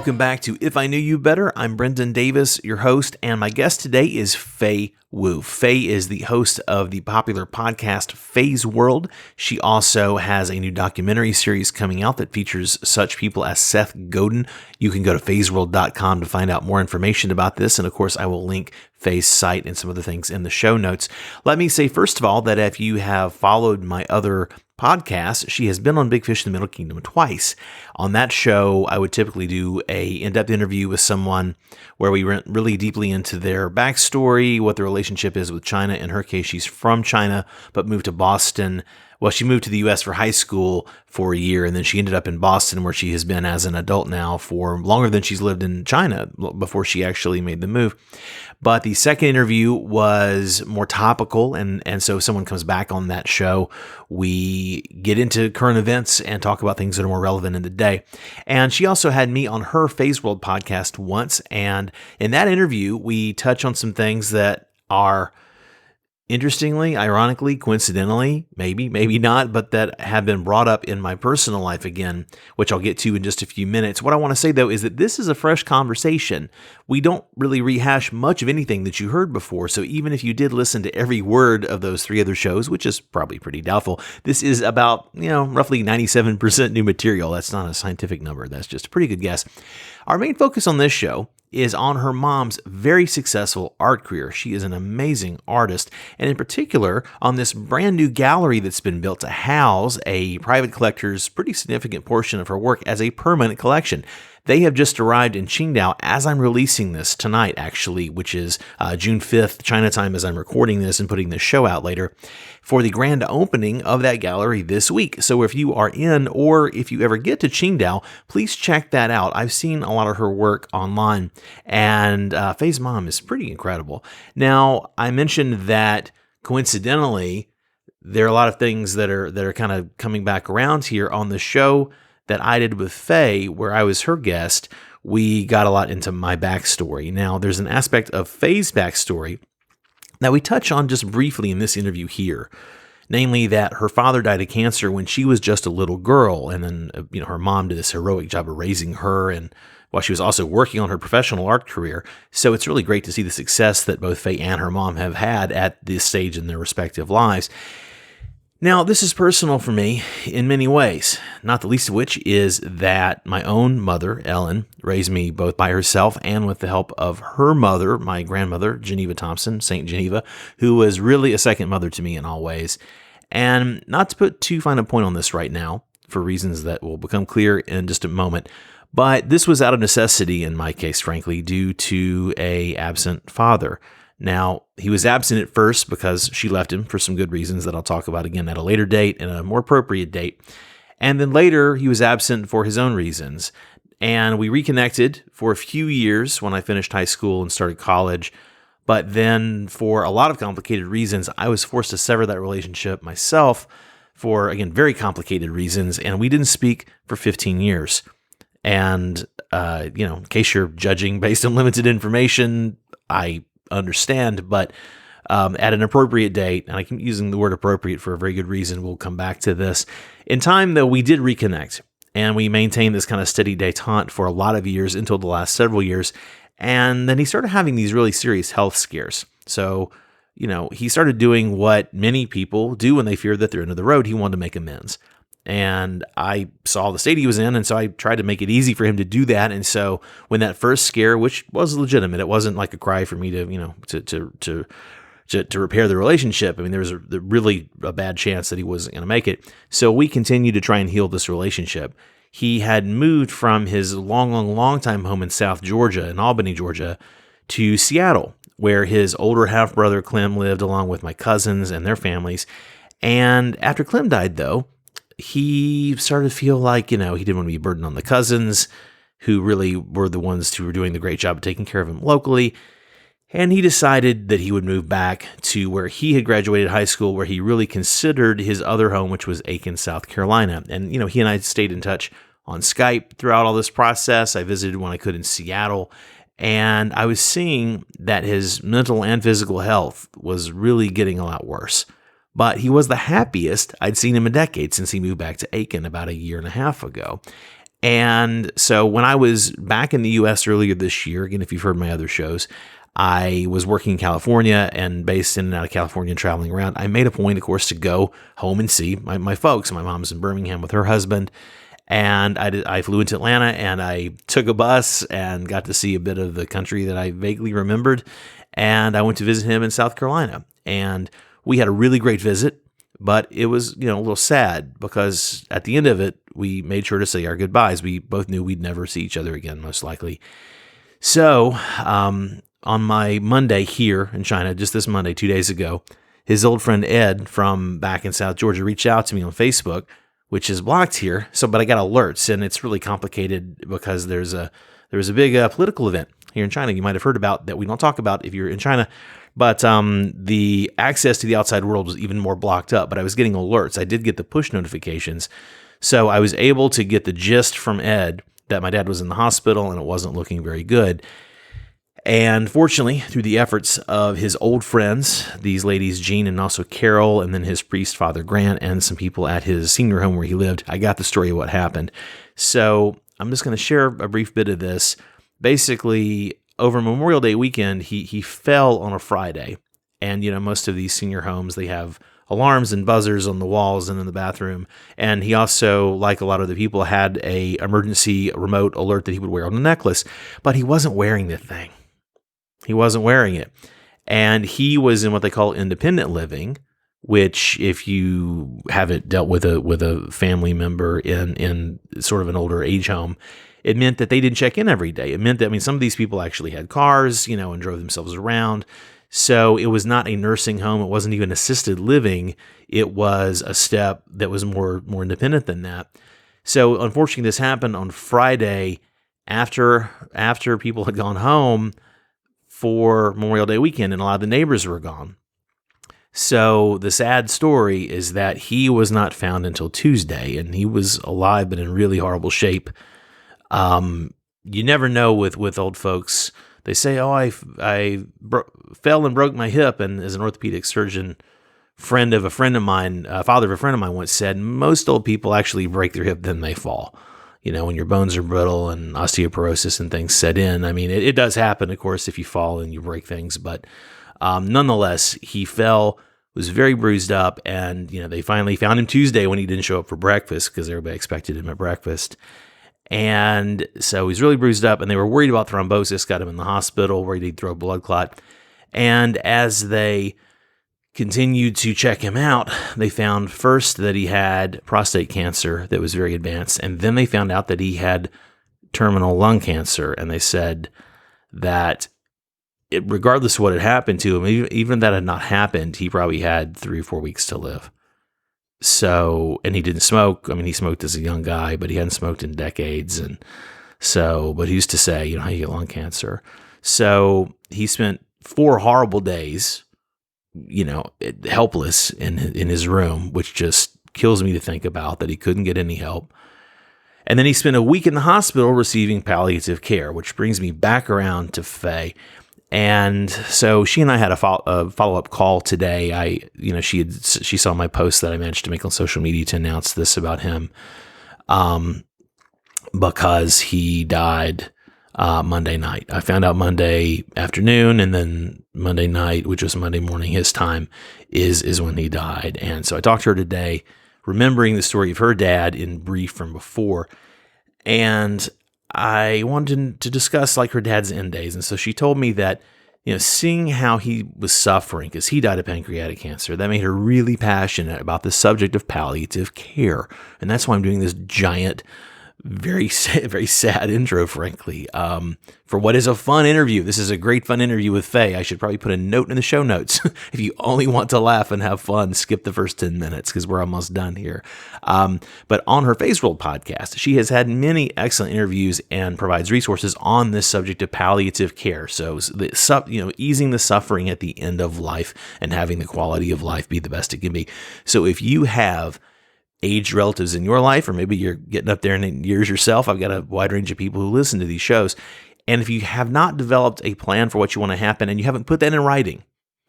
Welcome back to If I Knew You Better. I'm Brendan Davis, your host, and my guest today is FEI Wu. FEI is the host of the popular podcast FEI's World. She also has a new documentary series coming out that features such people as Seth Godin. You can go to feisworld.com to find out more information about this, and of course I will link FEI's site and some other things in the show notes. Let me say first of all that if you have followed my other podcast, she has been on Big Fish in the Middle Kingdom twice. On that show, I would typically do a in-depth interview with someone where we went really deeply into their backstory, what the relationship is with China. In her case, she's from China, but moved to Boston. Well, she moved to the U.S. for high school for a year, and then she ended up in Boston, where she has been as an adult now for longer than she's lived in China before she actually made the move. But the second interview was more topical, and so if someone comes back on that show, we get into current events and talk about things that are more relevant in the day. And she also had me on her FEI's World podcast once, and in that interview, we touch on some things that are interestingly, ironically, coincidentally, maybe not, but that have been brought up in my personal life again, which I'll get to in just a few minutes. What I want to say, though, is that this is a fresh conversation. We don't really rehash much of anything that you heard before, so even if you did listen to every word of those three other shows, which is probably pretty doubtful, this is about, roughly 97% new material. That's not a scientific number. That's just a pretty good guess. Our main focus on this show is on her mom's very successful art career. She is an amazing artist, and in particular on this brand new gallery that's been built to house a private collector's pretty significant portion of her work as a permanent collection. They have just arrived in Qingdao as I'm releasing this tonight, actually, which is June 5th, China time, as I'm recording this and putting this show out later, for the grand opening of that gallery this week. So if you are in, or if you ever get to Qingdao, please check that out. I've seen a lot of her work online, and FEI's mom is pretty incredible. Now, I mentioned that coincidentally, there are a lot of things that are kind of coming back around here on the show that I did with FEI, where I was her guest. We got a lot into my backstory. Now, there's an aspect of FEI's backstory that we touch on just briefly in this interview here, namely that her father died of cancer when she was just a little girl, and then her mom did this heroic job of raising her, and while she was also working on her professional art career. So it's really great to see the success that both FEI and her mom have had at this stage in their respective lives. Now, this is personal for me in many ways, not the least of which is that my own mother, Ellen, raised me both by herself and with the help of her mother, my grandmother, Geneva Thompson, St. Geneva, who was really a second mother to me in all ways. And not to put too fine a point on this right now, for reasons that will become clear in just a moment, but this was out of necessity in my case, frankly, due to an absent father. Now, he was absent at first because she left him for some good reasons that I'll talk about again at a later date and a more appropriate date. And then later, he was absent for his own reasons. And we reconnected for a few years when I finished high school and started college. But then, for a lot of complicated reasons, I was forced to sever that relationship myself for, again, very complicated reasons. And we didn't speak for 15 years. And, in case you're judging based on limited information, I understand, but at an appropriate date, and I keep using the word appropriate for a very good reason, we'll come back to this. In time, though, we did reconnect, and we maintained this kind of steady detente for a lot of years until the last several years, and then he started having these really serious health scares. So, he started doing what many people do when they fear that they're end of the road. He wanted to make amends. And I saw the state he was in, and so I tried to make it easy for him to do that. And so when that first scare, which was legitimate, it wasn't like a cry for me to repair the relationship. I mean, there was really a bad chance that he wasn't going to make it. So we continued to try and heal this relationship. He had moved from his long time home in South Georgia, in Albany, Georgia, to Seattle, where his older half-brother Clem lived along with my cousins and their families. And after Clem died, though, he started to feel like, he didn't want to be a burden on the cousins, who really were the ones who were doing the great job of taking care of him locally. And he decided that he would move back to where he had graduated high school, where he really considered his other home, which was Aiken, South Carolina. And, he and I stayed in touch on Skype throughout all this process. I visited when I could in Seattle. And I was seeing that his mental and physical health was really getting a lot worse. But he was the happiest I'd seen him in a decade since he moved back to Aiken about a year and a half ago. And so when I was back in the U.S. earlier this year, again, if you've heard my other shows, I was working in California and based in and out of California and traveling around. I made a point, of course, to go home and see my folks. My mom's in Birmingham with her husband. And I flew into Atlanta and I took a bus and got to see a bit of the country that I vaguely remembered. And I went to visit him in South Carolina. And we had a really great visit. But it was, a little sad because at the end of it, we made sure to say our goodbyes. We both knew we'd never see each other again, most likely. So on my Monday here in China, just this Monday, 2 days ago, his old friend Ed from back in South Georgia reached out to me on Facebook, which is blocked here. But I got alerts, and it's really complicated because there was a big political event here in China you might have heard about that we don't talk about if you're in China. But the access to the outside world was even more blocked up. But I was getting alerts. I did get the push notifications. So I was able to get the gist from Ed that my dad was in the hospital and it wasn't looking very good. And fortunately, through the efforts of his old friends, these ladies, Jean and also Carol, and then his priest, Father Grant, and some people at his senior home where he lived, I got the story of what happened. So I'm just going to share a brief bit of this. Basically, over Memorial Day weekend, he fell on a Friday. And, most of these senior homes, they have alarms and buzzers on the walls and in the bathroom. And he also, like a lot of the people, had a emergency remote alert that he would wear on the necklace. But he wasn't wearing the thing. He wasn't wearing it. And he was in what they call independent living, which if you haven't dealt with a family member in sort of an older age home, it meant that they didn't check in every day. It meant that, some of these people actually had cars, and drove themselves around. So it was not a nursing home. It wasn't even assisted living. It was a step that was more independent than that. So unfortunately, this happened on Friday after people had gone home for Memorial Day weekend, and a lot of the neighbors were gone. So the sad story is that he was not found until Tuesday, and he was alive but in really horrible shape. You never know with old folks. They say, "Oh, I fell and broke my hip," and as an orthopedic surgeon, father of a friend of mine once said, most old people actually break their hip, then they fall. When your bones are brittle and osteoporosis and things set in. It does happen, of course, if you fall and you break things. But nonetheless, he fell, was very bruised up, and they finally found him Tuesday when he didn't show up for breakfast because everybody expected him at breakfast. And so he's really bruised up, and they were worried about thrombosis, got him in the hospital, worried he'd throw a blood clot. And as they continued to check him out, they found first that he had prostate cancer that was very advanced, and then they found out that he had terminal lung cancer, and they said that regardless of what had happened to him, even if that had not happened, he probably had 3 or 4 weeks to live. So, and he didn't smoke. He smoked as a young guy, but he hadn't smoked in decades, and so, but he used to say, how you get lung cancer. So he spent 4 horrible days helpless in his room, which just kills me to think about that he couldn't get any help. And then he spent a week in the hospital receiving palliative care, which brings me back around to FEI. And so she and I had a follow-up call today. She saw my post that I managed to make on social media to announce this about him, because he died Monday night. I found out Monday afternoon, and then Monday night, which was Monday morning his time, is when he died. And so I talked to her today, remembering the story of her dad in brief from before, and I wanted to discuss her dad's end days. And so she told me that, seeing how he was suffering, because he died of pancreatic cancer, that made her really passionate about the subject of palliative care. And that's why I'm doing this giant, very, very sad intro, frankly, for what is a fun interview. This is a great fun interview with FEI. I should probably put a note in the show notes. If you only want to laugh and have fun, skip the first 10 minutes because we're almost done here. But on her Phase World podcast, she has had many excellent interviews and provides resources on this subject of palliative care. So, easing the suffering at the end of life and having the quality of life be the best it can be. So if you have aged relatives in your life, or maybe you're getting up there in years yourself, I've got a wide range of people who listen to these shows. And if you have not developed a plan for what you want to happen, and you haven't put that in writing,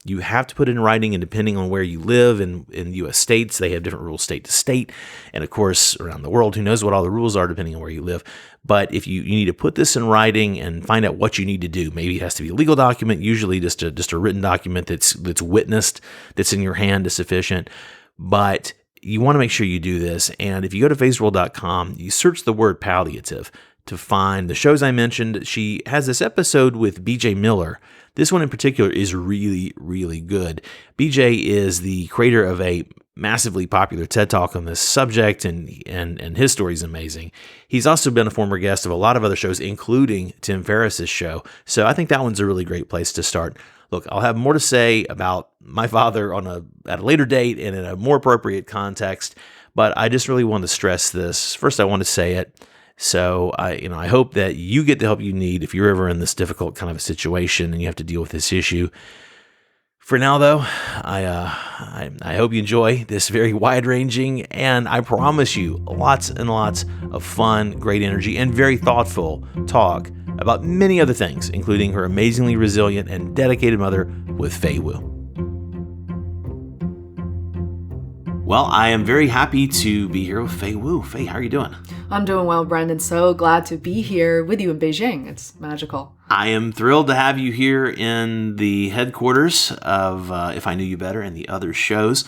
You have to put it in writing, and depending on where you live in U.S. states, they have different rules state to state. And of course, around the world, who knows what all the rules are depending on where you live. But if you need to put this in writing and find out what you need to do, maybe it has to be a legal document, usually just a written document that's witnessed, that's in your hand is sufficient. But you want to make sure you do this. And if you go to phaseworld.com, you search the word palliative to find the shows I mentioned. She has this episode with BJ Miller. This one in particular is really, really good. BJ is the creator of a massively popular TED Talk on this subject, and his story is amazing. He's also been a former guest of a lot of other shows, including Tim Ferriss's show. So I think that one's a really great place to start. Look, I'll have more to say about my father at a later date and in a more appropriate context, but I just really want to stress this. First, I want to say it. So I hope that you get the help you need if you're ever in this difficult kind of a situation and you have to deal with this issue. For now, though, I hope you enjoy this very wide-ranging, and I promise you lots and lots of fun, great energy, and very thoughtful talk about many other things, including her amazingly resilient and dedicated mother with Fei Wu. Well, I am very happy to be here with Fei Wu. Fei, how are you doing? I'm doing well, Brendan. So glad to be here with you in Beijing. It's magical. I am thrilled to have you here in the headquarters of If I Knew You Better and the other shows.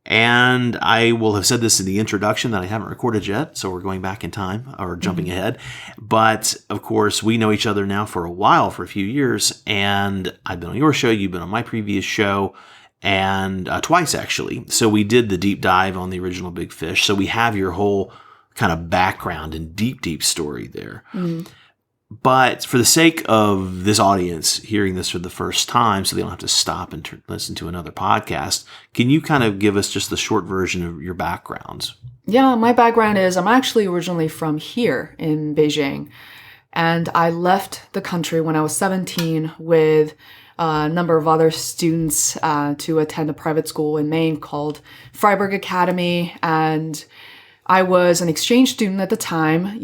And I will have said this in the introduction that I haven't recorded yet, so we're going back in time or jumping ahead. But of course, we know each other now for a while, for a few years. And I've been on your show, you've been on my previous show, and twice actually. So we did the deep dive on the original Big Fish. So we have your whole kind of background and deep story there. But for the sake of this audience hearing this for the first time, so they don't have to stop and listen to another podcast, can you kind of give us just the short version of your backgrounds? Yeah, my background is I'm actually originally from here in Beijing. And I left the country when I was 17 with a number of other students to attend a private school in Maine called Freiburg Academy. And I was an exchange student at the time,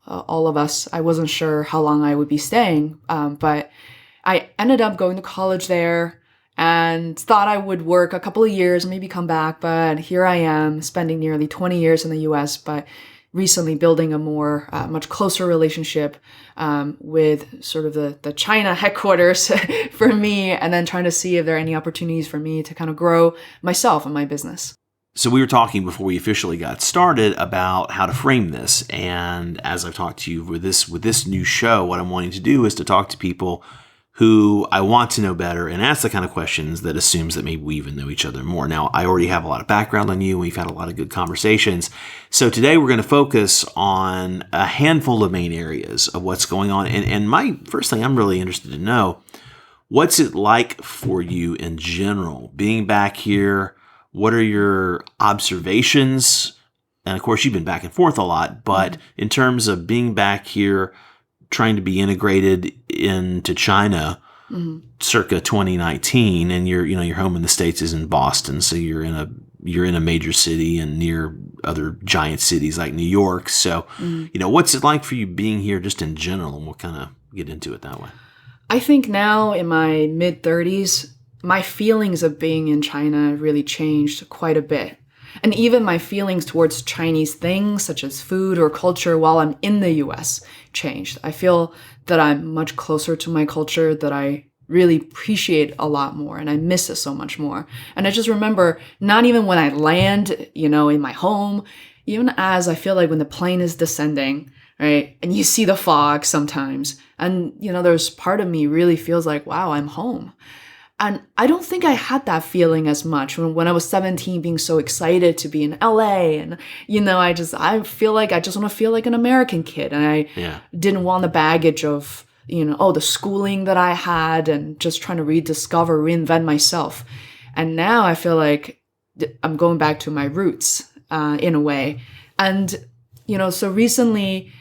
all of us. I wasn't sure how long I would be staying, but I ended up going to college there and thought I would work a couple of years, maybe come back. But here I am spending nearly 20 years in the US, but recently building a more, much closer relationship with sort of the China headquarters for me, and then trying to see if there are any opportunities for me to kind of grow myself and my business. So we were talking before we officially got started about how to frame this. And as I've talked to you with this new show, what I'm wanting to do is to talk to people who I want to know better and ask the kind of questions that assumes that maybe we even know each other more. Now, I already have a lot of background on you. We've had a lot of good conversations. So today we're going to focus on a handful of main areas of what's going on. And my first thing I'm really interested to know, what's it like for you in general, being back here? What are your observations? And of course, you've been back and forth a lot, but in terms of being back here, trying to be integrated into China, circa 2019, and your home in the States is in Boston, so you're in a major city and near other giant cities like New York. So, what's it like for you being here just in general? And we'll kind of get into it that way. I think now in my mid-30s, my feelings of being in China really changed quite a bit. And even my feelings towards Chinese things, such as food or culture, while I'm in the US, changed. I feel that I'm much closer to my culture, that I really appreciate a lot more, and I miss it so much more. And I just remember, not even when I land, in my home, even as I feel like when the plane is descending, right, and you see the fog sometimes, and, there's part of me really feels like, wow, I'm home. And I don't think I had that feeling as much when I was 17, being so excited to be in LA. And, I feel like I just want to feel like an American kid. And I didn't want the baggage of, the schooling that I had and just trying to reinvent myself. And now I feel like I'm going back to my roots in a way. And, so recently,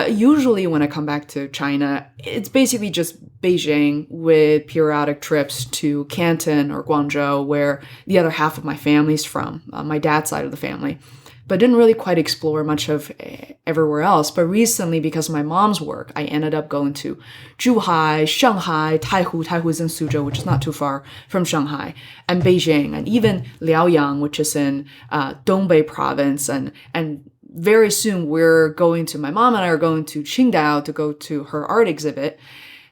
usually when I come back to China, it's basically just Beijing with periodic trips to Canton or Guangzhou, where the other half of my family's from, my dad's side of the family. but didn't really quite explore much of everywhere else. But recently, because of my mom's work, I ended up going to Zhuhai, Shanghai, Taihu. Taihu is in Suzhou, which is not too far from Shanghai, and Beijing, and even Liaoyang, which is in Dongbei province. And very soon, my mom and I are going to Qingdao to go to her art exhibit.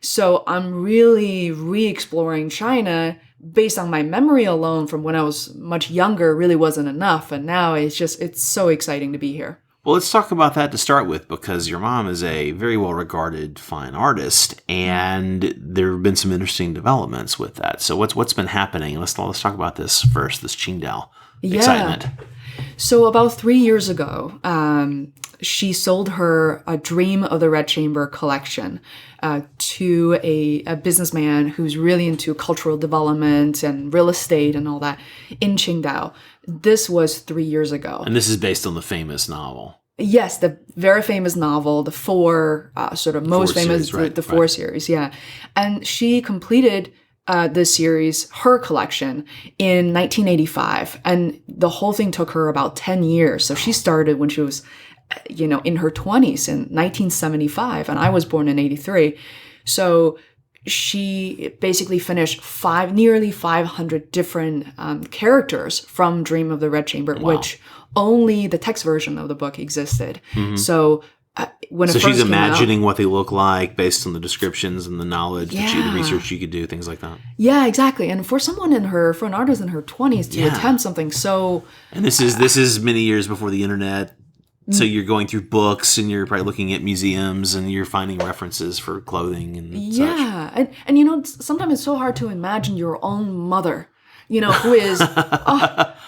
So I'm really re-exploring China based on my memory alone from when I was much younger really wasn't enough. And now it's so exciting to be here. Well, let's talk about that to start with, because your mom is a very well-regarded fine artist, and there have been some interesting developments with that. So what's been happening? Let's talk about this first, this Qingdao excitement. So about 3 years ago, she sold her A Dream of the Red Chamber collection to a businessman who's really into cultural development and real estate and all that in Qingdao. This was 3 years ago. And this is based on the famous novel. Yes, the very famous novel, the four sort of most famous, series, the four series, yeah. And she completed this series, her collection, in 1985. And the whole thing took her about 10 years. So she started when she was, in her 20s in 1975. And I was born in 83. So she basically finished nearly 500 different characters from Dream of the Red Chamber, which only the text version of the book existed. Mm-hmm. So when she's imagining what they look like based on the descriptions and the knowledge, the research she could do, things like that. Yeah, exactly. And for an artist in her 20s to attempt something so... And this is many years before the internet. So you're going through books and you're probably looking at museums and you're finding references for clothing and such. Yeah. And sometimes it's so hard to imagine your own mother, who is,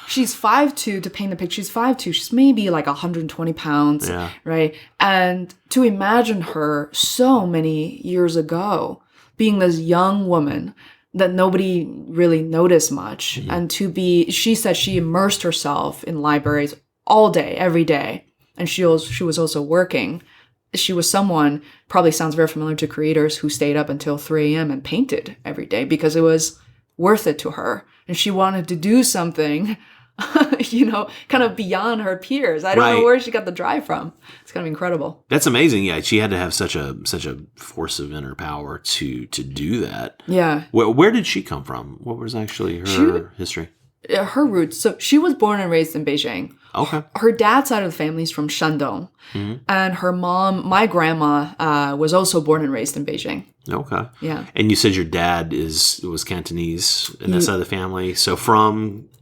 she's 5'2", to paint the picture, she's 5'2", she's maybe like 120 pounds, right? And to imagine her so many years ago being this young woman that nobody really noticed much, and she said she immersed herself in libraries all day, every day. And she was also working. She was someone, probably sounds very familiar to creators, who stayed up until 3 a.m. and painted every day because it was worth it to her. And she wanted to do something, kind of beyond her peers. I don't know where she got the drive from. It's kind of incredible. That's amazing. Yeah, she had to have such a force of inner power to do that. Yeah. Where did she come from? What was actually her history? Her roots. So she was born and raised in Beijing. Okay. Her dad's side of the family is from Shandong. Mm-hmm. And her mom, my grandma, was also born and raised in Beijing. Okay. Yeah. And you said your dad was Cantonese in that side of the family. So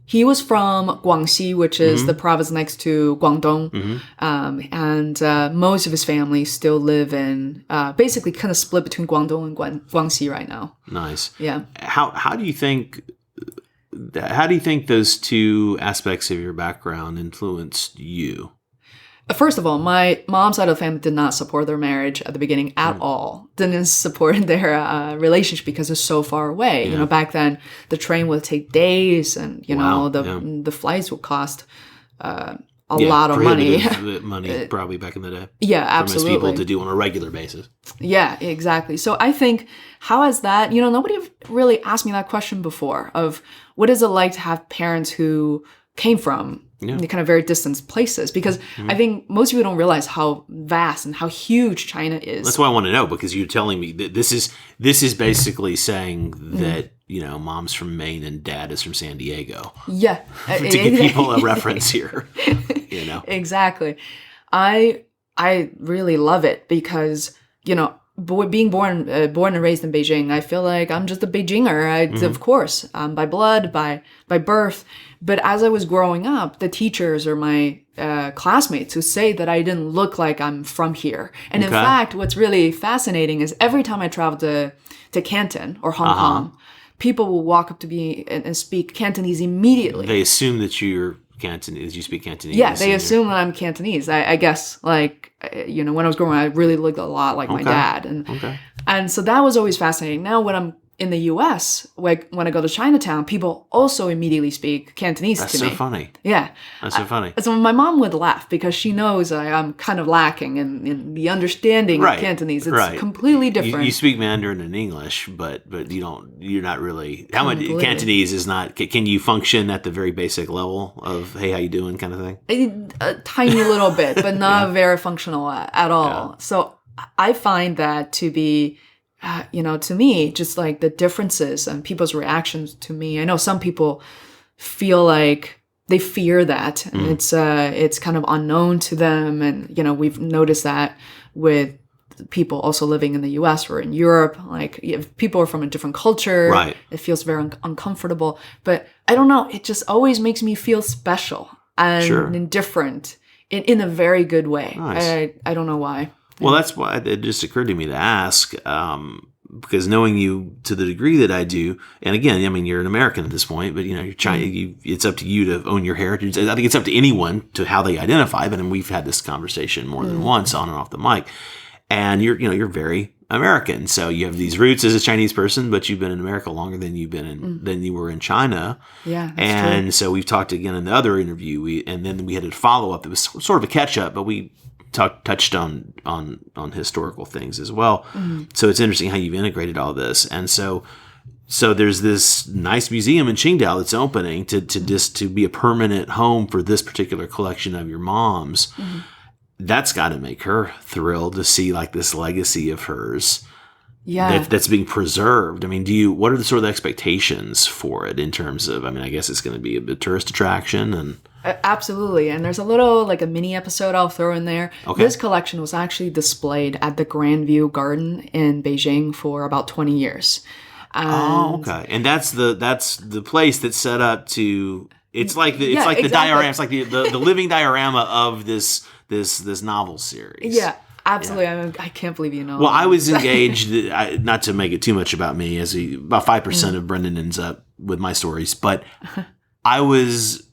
he was from Guangxi, which is the province next to Guangdong. Mm-hmm. And most of his family still live in, basically kind of split between Guangdong and Guangxi right now. Nice. Yeah. How do you think those two aspects of your background influenced you? First of all, my mom's side of the family did not support their marriage at the beginning at all. Didn't support their relationship because it's so far away. Yeah. Back then the train would take days, and the flights would cost a lot of money. Money probably back in the day. Yeah, absolutely. For most people to do on a regular basis. Yeah, exactly. So I think, how has that, nobody really asked me that question before, of what is it like to have parents who came from the kind of very distant places? Because I think most people don't realize how vast and how huge China is. That's what I want to know, because you're telling me that this is basically saying that mom's from Maine and dad is from San Diego. Yeah, to give people a reference here. Exactly. I really love it because being born and raised in Beijing, I feel like I'm just a Beijinger, of course, by blood, by birth. But as I was growing up, the teachers or my classmates who say that I didn't look like I'm from here. And in fact, what's really fascinating is every time I traveled to Canton or Hong Kong, people will walk up to me and speak Cantonese immediately. They assume that you're Cantonese. You speak Cantonese. Yeah, they assume that I'm Cantonese. I guess, when I was growing up, I really looked a lot like my dad. And so that was always fascinating. Now when I'm in the US, like when I go to Chinatown, people also immediately speak Cantonese That's to so me. funny. Yeah. That's so funny. So my mom would laugh because she knows I'm kind of lacking in the understanding of Cantonese. It's completely different. You speak Mandarin and English, but you're not really, how much Cantonese is not, can you function at the very basic level of, hey, how you doing kind of thing? A tiny little bit, but not very functional at all. Yeah. So I find that to be, to me, just like the differences and people's reactions to me. I know some people feel like they fear that, and it's kind of unknown to them. And, we've noticed that with people also living in the US or in Europe. Like, if people are from a different culture, it feels very uncomfortable. But I don't know, it just always makes me feel special and different in a very good way. Nice. I don't know why. Well, that's why it just occurred to me to ask, because knowing you to the degree that I do, and again, I mean, you're an American at this point, but you're Chinese. It's up to you to own your heritage. I think it's up to anyone to how they identify. But we've had this conversation more than once on and off the mic, and you're very American. So you have these roots as a Chinese person, but you've been in America longer than you've been in than you were in China. Yeah, that's and true. So we've talked again in the other interview, and then we had a follow up. It was sort of a catch up, but we touched on historical things as well. So it's interesting how you've integrated all this. And so there's this nice museum in Qingdao that's opening to be a permanent home for this particular collection of your mom's. That's got to make her thrilled to see like this legacy of hers. Yeah. That's being preserved. I mean, what are the sort of expectations for it in terms of, I guess it's going to be a bit tourist attraction and... Absolutely. And there's a little, like a mini episode I'll throw in there. Okay. This collection was actually displayed at the Grandview Garden in Beijing for about 20 years. Okay. And that's the place that's set up to, it's like the diorama, it's like the living diorama of this novel series. Yeah. Absolutely. Yeah. I can't believe you know. Well, I was engaged, not to make it too much about me, about 5% of Brendan ends up with my stories, but I was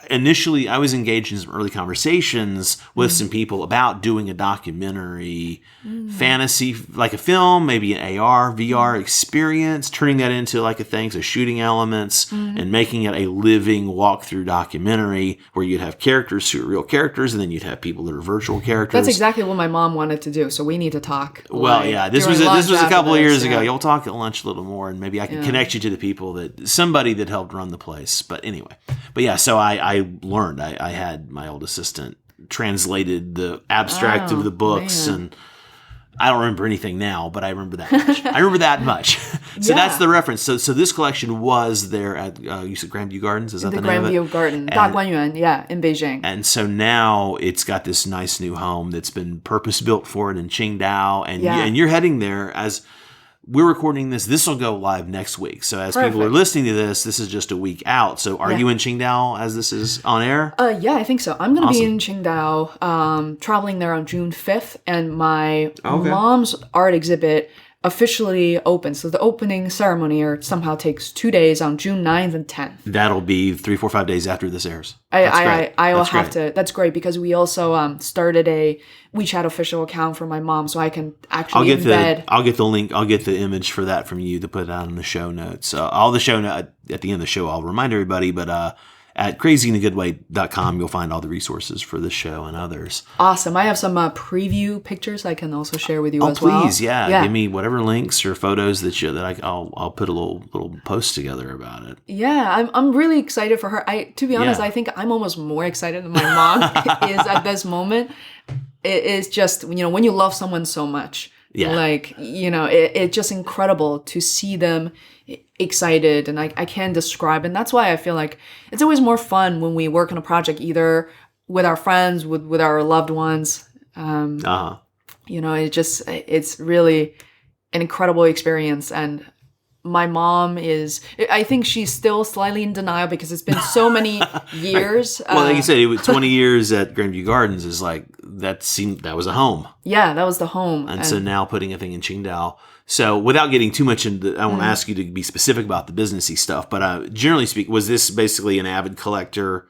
engaged in some early conversations with some people about doing a documentary fantasy, like a film, maybe an AR, VR experience, turning that into like a thing, so shooting elements and making it a living walkthrough documentary where you'd have characters who are real characters and then you'd have people that are virtual characters. That's exactly what my mom wanted to do, so we need to talk. Well, this was a couple of years ago. You'll talk at lunch a little more and maybe I can connect you to the people somebody that helped run the place. But anyway, so I learned. I had my old assistant translated the abstract of the books, and I don't remember anything now, but I remember that much. So that's the reference. So this collection was there at you said Grandview Gardens. Is that the name of it? Grandview Garden, Daguanyuan, in Beijing. And so now it's got this nice new home that's been purpose built for it in Qingdao, and you're heading there as. We're recording this. This will go live next week. So as people are listening to this is just a week out. So are you in Qingdao as this is on air? Yeah, I think so. I'm going to be in Qingdao, traveling there on June 5th. And my mom's art exhibit officially opens. So the opening ceremony somehow takes 2 days on June 9th and 10th. That'll be 3, 4, 5 days after this airs. I will have to. That's great because we also started a WeChat official account for my mom, so I can actually embed. I'll get the link. I'll get the image for that from you to put out in the show notes. All the show notes at the end of the show. I'll remind everybody, but at crazyinagoodway.com, you'll find all the resources for this show and others. Awesome. I have some preview pictures I can also share with you as well. Oh, please, yeah. Give me whatever links or photos I'll put a little post together about it. Yeah, I'm really excited for her. To be honest, I think I'm almost more excited than my mom is at this moment. It is just, when you love someone so much, it's just incredible to see them excited, and I can't describe. And that's why I feel like it's always more fun when we work on a project, either with our friends, with our loved ones. It's really an incredible experience. And my mom I think she's still slightly in denial because it's been so many years. Well, like you said, 20 years at Grandview Gardens is like, that was a home. Yeah, that was the home. And so now putting a thing in Qingdao. So without getting too much into, I won't ask you to be specific about the businessy stuff, but generally speaking, was this basically an avid collector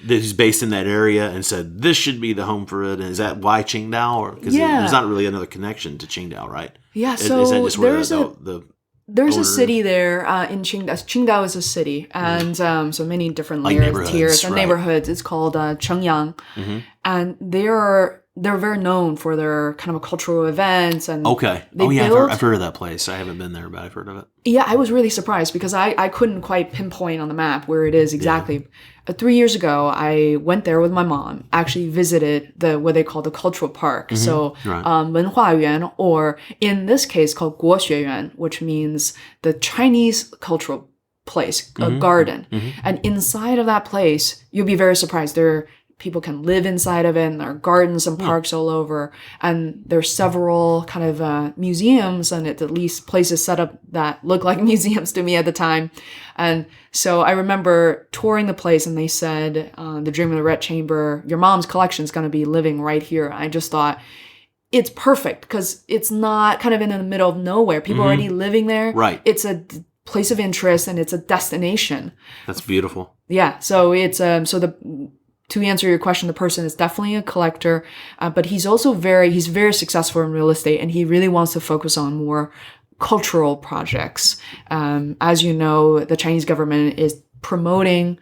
that is based in that area and said, this should be the home for it? And is that why Qingdao? Because there's not really another connection to Qingdao, right? Yeah, so is that just where the There's Or, a city there in Qingdao. Qingdao is a city, and so many different layers, tiers, and neighborhoods. It's called Chengyang, and they're very known for their kind of cultural events. And I've heard of that place. I haven't been there, but I've heard of it. Yeah, I was really surprised because I couldn't quite pinpoint on the map where it is exactly. Yeah. 3 years ago, I went there with my mom, actually visited what they call the cultural park. So, 文化园, or in this case called 国学园, which means the Chinese cultural place, a garden. And inside of that place, you'll be very surprised. People can live inside of it, and there are gardens and parks all over. And there's several kind of museums, and at least places set up that look like museums to me at the time. And so I remember touring the place, and they said, the Dream of the Red Chamber, your mom's collection is going to be living right here. I just thought, it's perfect because it's not kind of in the middle of nowhere. People are already living there. Right. It's a place of interest, and it's a destination. That's beautiful. Yeah. So it's to answer your question, the person is definitely a collector, but he's also very successful in real estate, and he really wants to focus on more cultural projects. As you know, the Chinese government is promoting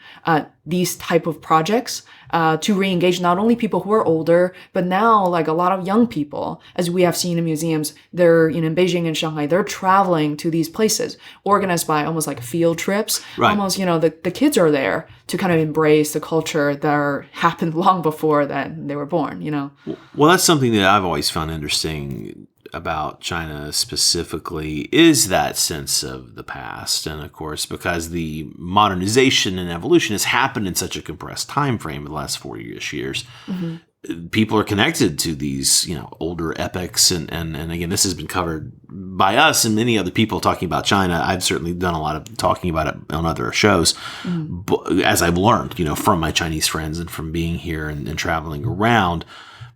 these type of projects to re-engage not only people who are older, but now like a lot of young people, as we have seen in museums. They're in Beijing and Shanghai, they're traveling to these places, organized by almost like field trips. Right. Almost, the kids are there to kind of embrace the culture that happened long before that they were born, Well, that's something that I've always found interesting about China specifically, is that sense of the past. And of course, because the modernization and evolution has happened in such a compressed time frame in the last 40-ish years, people are connected to these, older epics. And again, this has been covered by us and many other people talking about China. I've certainly done a lot of talking about it on other shows, as I've learned, from my Chinese friends and from being here and traveling around.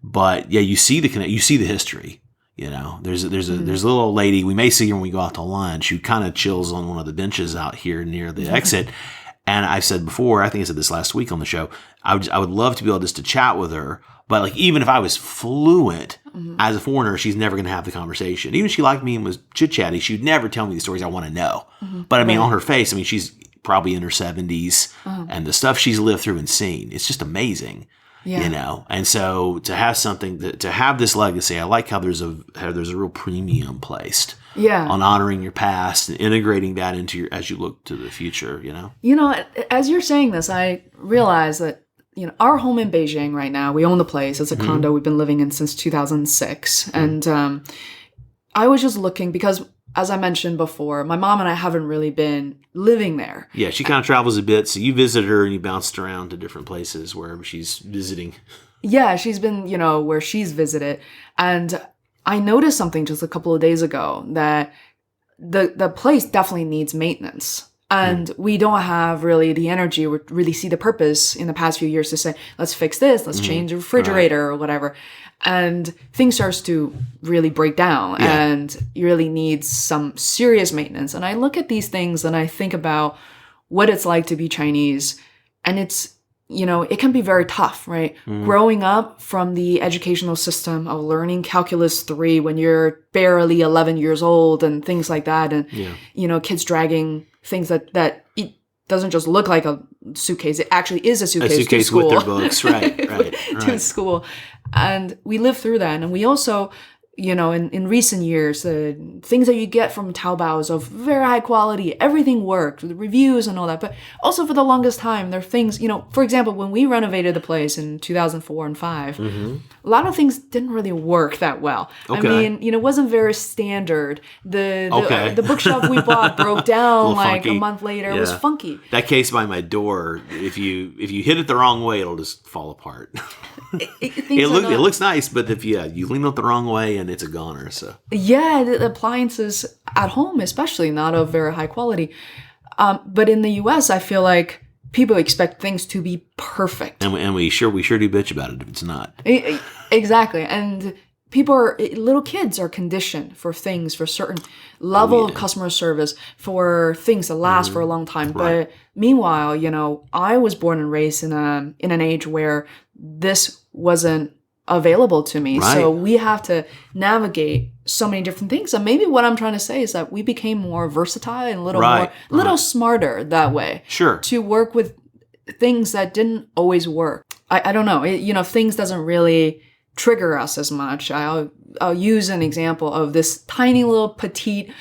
But yeah, you see the history. There's a little old lady. We may see her when we go out to lunch, who kind of chills on one of the benches out here near the exit. And I've said before, I think I said this last week on the show, I would love to be able just to chat with her. But like, even if I was fluent as a foreigner, she's never going to have the conversation. Even if she liked me and was chit chatty, she'd never tell me the stories I want to know. But I mean, on her face, she's probably in her 70s, and the stuff she's lived through and seen, it's just amazing. Yeah. And so to have something to have this legacy, I like how there's a real premium placed on honoring your past and integrating that into as you look to the future, as you're saying this, I realize that, our home in Beijing right now, we own the place. It's a condo we've been living in since 2006. And I was just looking because, as I mentioned before, my mom and I haven't really been living there. Yeah, she kind of travels a bit. So you visited her and you bounced around to different places wherever she's visiting. Yeah, she's been, where she's visited. And I noticed something just a couple of days ago, that the place definitely needs maintenance. And we don't have really the energy or really see the purpose in the past few years to say, let's fix this, let's change the refrigerator or whatever. And things starts to really break down and you really need some serious maintenance. And I look at these things and I think about what it's like to be Chinese. And it's, it can be very tough, right? Growing up from the educational system of learning calculus 3 when you're barely 11 years old and things like that. And, kids dragging things that it doesn't just look like a suitcase. It actually is a suitcase to school. With their books, right. To school. And we lived through that. And we also, in recent years, the things that you get from Taobao is of very high quality. Everything worked, the reviews and all that. But also for the longest time, there are things, for example, when we renovated the place in 2004 and 5, a lot of things didn't really work that well. Okay. It wasn't very standard. The bookshelf we bought broke down like a month later. Yeah. It was funky. That case by my door, if you hit it the wrong way, it'll just fall apart. It looks nice, but if you lean it the wrong way, and it's a goner. So the appliances at home, especially, not of very high quality. But in the U.S., I feel like people expect things to be perfect, and we sure do bitch about it if it's not. Exactly, and little kids are conditioned for things, for certain level of customer service, for things that last for a long time. Right. But meanwhile, I was born and raised in an age where this wasn't available to me. Right. So we have to navigate so many different things. And maybe what I'm trying to say is that we became more versatile and a little Right, more, little smarter that way. Sure. To work with things that didn't always work. I don't know. Things doesn't really trigger us as much. I'll use an example of this tiny little petite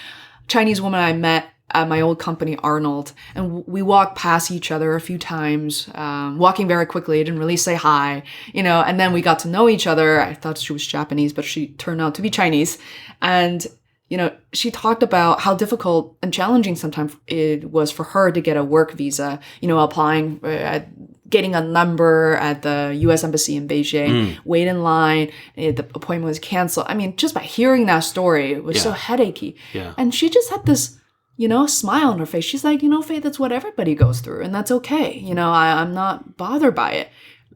Chinese woman I met at my old company, Arnold, and we walked past each other a few times, walking very quickly. I didn't really say hi, and then we got to know each other. I thought she was Japanese, but she turned out to be Chinese. And, she talked about how difficult and challenging sometimes it was for her to get a work visa, applying, getting a number at the U.S. Embassy in Beijing, wait in line, the appointment was canceled. I mean, just by hearing that story, it was so headachy. Yeah. And she just had this smile on her face. She's like, Faye, that's what everybody goes through, and that's okay. I'm not bothered by it.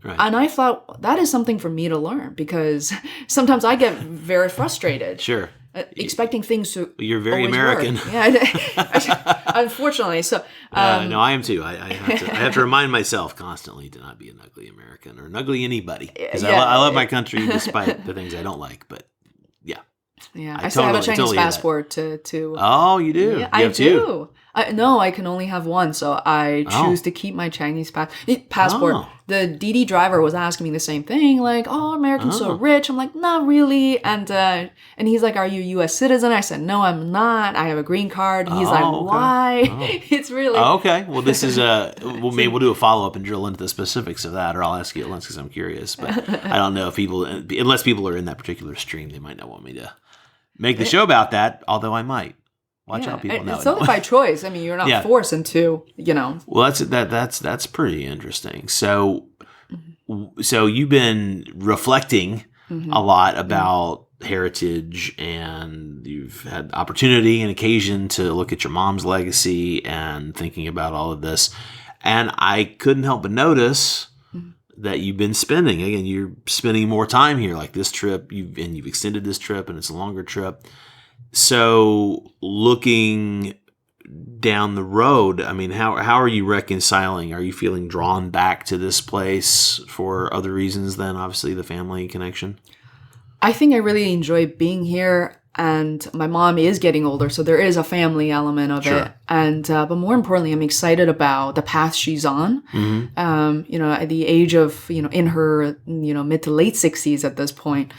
Right. And I thought that is something for me to learn, because sometimes I get very frustrated. Sure. Expecting things to You're very always American. Work. Yeah, unfortunately. So no, I am too. I have to remind myself constantly to not be an ugly American or an ugly anybody, because I love my country despite the things I don't like. But yeah, I still have a Chinese passport to. Oh, you do? Yeah, I do. No, I can only have one, so I choose to keep my Chinese passport. Oh. The DD driver was asking me the same thing, like, "Oh, Americans so rich." I'm like, "Not really." And he's like, "Are you a U.S. citizen?" I said, "No, I'm not. I have a green card." And he's like, "Why?" It's really okay. Well, this is maybe we'll do a follow up and drill into the specifics of that, or I'll ask you at once because I'm curious. But I don't know if unless people are in that particular stream, they might not want me to make the show about that. Although I might. Watch out, people know. It's only by choice. I mean, you're not forced into, Well, that's pretty interesting. So you've been reflecting a lot about heritage, and you've had opportunity and occasion to look at your mom's legacy and thinking about all of this. And I couldn't help but notice that you've been spending. Again, you're spending more time here, like this trip. You've extended this trip, and it's a longer trip. So looking down the road, I mean, how are you reconciling? Are you feeling drawn back to this place for other reasons than obviously the family connection? I think I really enjoy being here, and my mom is getting older, so there is a family element of it. And but more importantly, I'm excited about the path she's on. At the age of in her mid to late 60s at this point,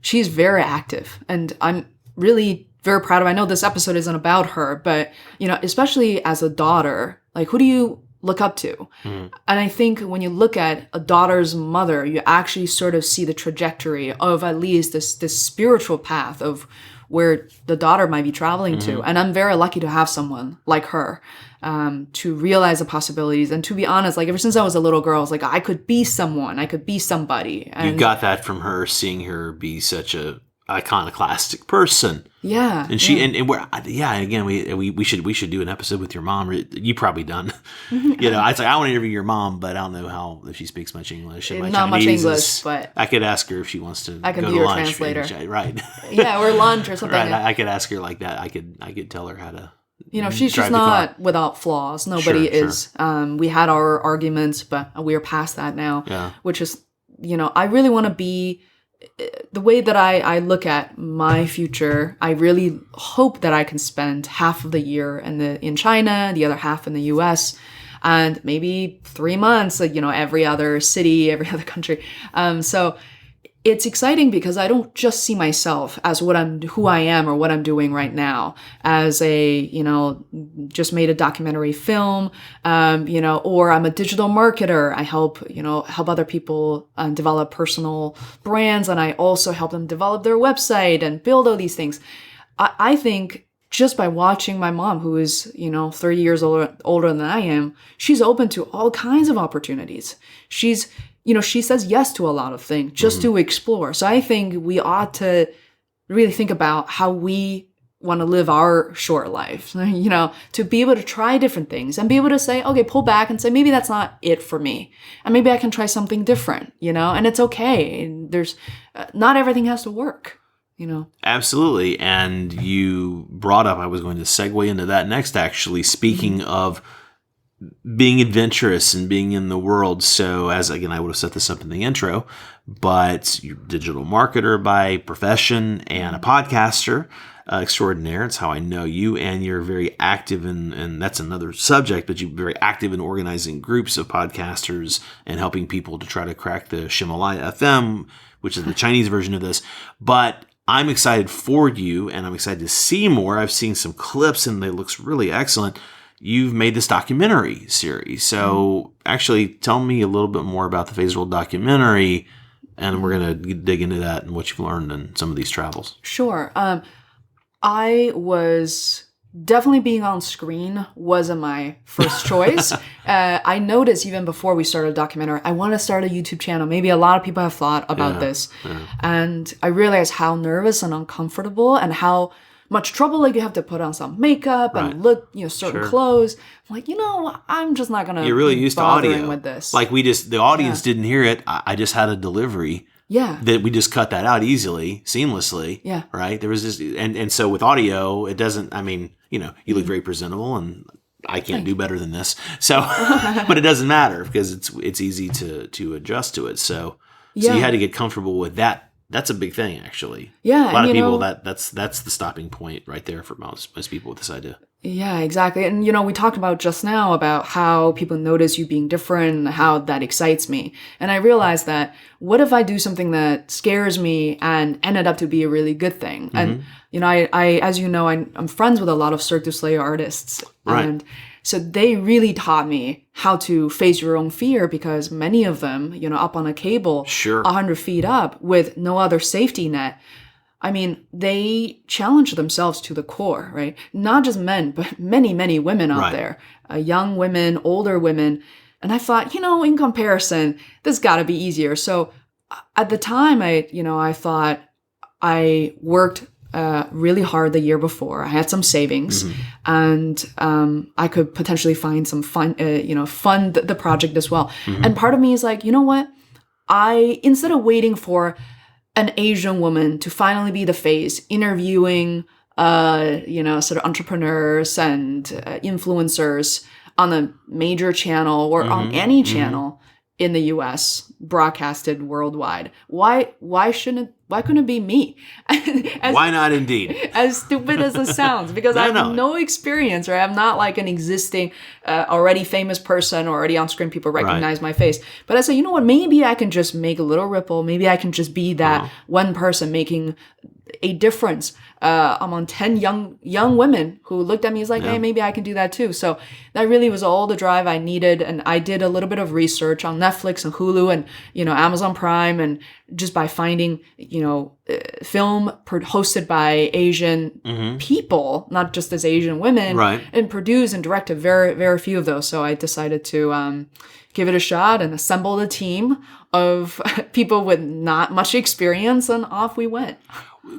she's very active, and I'm really very proud of. I know this episode isn't about her, but especially as a daughter, like, who do you look up to? And I think when you look at a daughter's mother, you actually sort of see the trajectory of at least this spiritual path of where the daughter might be traveling to. And I'm very lucky to have someone like her to realize the possibilities. And to be honest, like, ever since I was a little girl, I was like, I could be someone, I could be somebody. And you got that from her, seeing her be such a iconoclastic person. Yeah. And she and we're again we should do an episode with your mom. You probably done. I was like, I want to interview your mom, but I don't know if she speaks much English. And my not Chinese much English, but I could ask her if she wants to. I can go be to your lunch, translator. Right. Yeah, or lunch or something. Right. I could ask her like that. I could tell her how to. She's not without flaws. Nobody is. Sure. We had our arguments, but we are past that now. Yeah. Which is, I really want to be. The way that I look at my future, I really hope that I can spend half of the year in China, the other half in the US, and maybe 3 months, every other city, every other country. So it's exciting because I don't just see myself as who I am or what I'm doing right now as just made a documentary film, or I'm a digital marketer. I help other people develop personal brands, and I also help them develop their website and build all these things. I think just by watching my mom, who is, 30 years older than I am, she's open to all kinds of opportunities. She's she says yes to a lot of things just to explore. So I think we ought to really think about how we want to live our short life, to be able to try different things and be able to say, okay, pull back and say, maybe that's not it for me. And maybe I can try something different, and it's okay. And there's not everything has to work, Absolutely. And you brought up, I was going to segue into that next, actually, speaking of being adventurous and being in the world. So as again, I would have set this up in the intro, but you're a digital marketer by profession and a podcaster extraordinaire. It's how I know you, and you're very active in, and that's another subject, but you're very active in organizing groups of podcasters and helping people to try to crack the Himalaya FM, which is the Chinese version of this. But I'm excited for you, and I'm excited to see more. I've seen some clips, and it looks really excellent. You've made this documentary series. So actually tell me a little bit more about the Phase World documentary, and we're going to dig into that and what you've learned in some of these travels. Sure. I was definitely being on screen wasn't my first choice. I noticed even before we started a documentary, I want to start a YouTube channel. Maybe a lot of people have thought about this. Yeah. And I realized how nervous and uncomfortable and how much trouble like you have to put on some makeup and look, certain clothes. I'm like, I'm just not gonna. You're really used to audio with this. Like the audience didn't hear it. I just had a delivery. Yeah. That we just cut that out easily, seamlessly. Yeah. Right. There was this, and so with audio, it doesn't. I mean, you look very presentable, and I can't do better than this. So, but it doesn't matter because it's easy to adjust to it. So you had to get comfortable with that. That's a big thing, actually. Yeah, a lot of people that's the stopping point right there for most people with this idea. Yeah, exactly. And we talked about just now about how people notice you being different and how that excites me. And I realized that what if I do something that scares me and ended up to be a really good thing? And I as I'm friends with a lot of Cirque du Soleil artists, and so they really taught me how to face your own fear, because many of them, up on a cable, 100 feet up with no other safety net. I mean, they challenge themselves to the core, right? Not just men, but many, many women out there, young women, older women. And I thought, in comparison, this got to be easier. So at the time, I thought I worked really hard the year before. I had some savings, and I could potentially find some fund the project as well. And part of me is like, what? Instead of waiting for an Asian woman to finally be the face, interviewing, sort of entrepreneurs and influencers on a major channel or on any channel in the U.S. broadcasted worldwide. Why couldn't it be me? Why not, indeed? As stupid as it sounds, because I have no experience, right? I'm not like an existing, already famous person or already on screen. People recognize my face. But I said, you know what? Maybe I can just make a little ripple. Maybe I can just be that one person making a difference among 10 young women who looked at me as like, hey, maybe I can do that too. So that really was all the drive I needed. And I did a little bit of research on Netflix and Hulu and, Amazon Prime, and just by finding, film hosted by Asian people, not just as Asian women, and produced and directed very, very few of those. So I decided to give it a shot and assemble a team of people with not much experience, and off we went.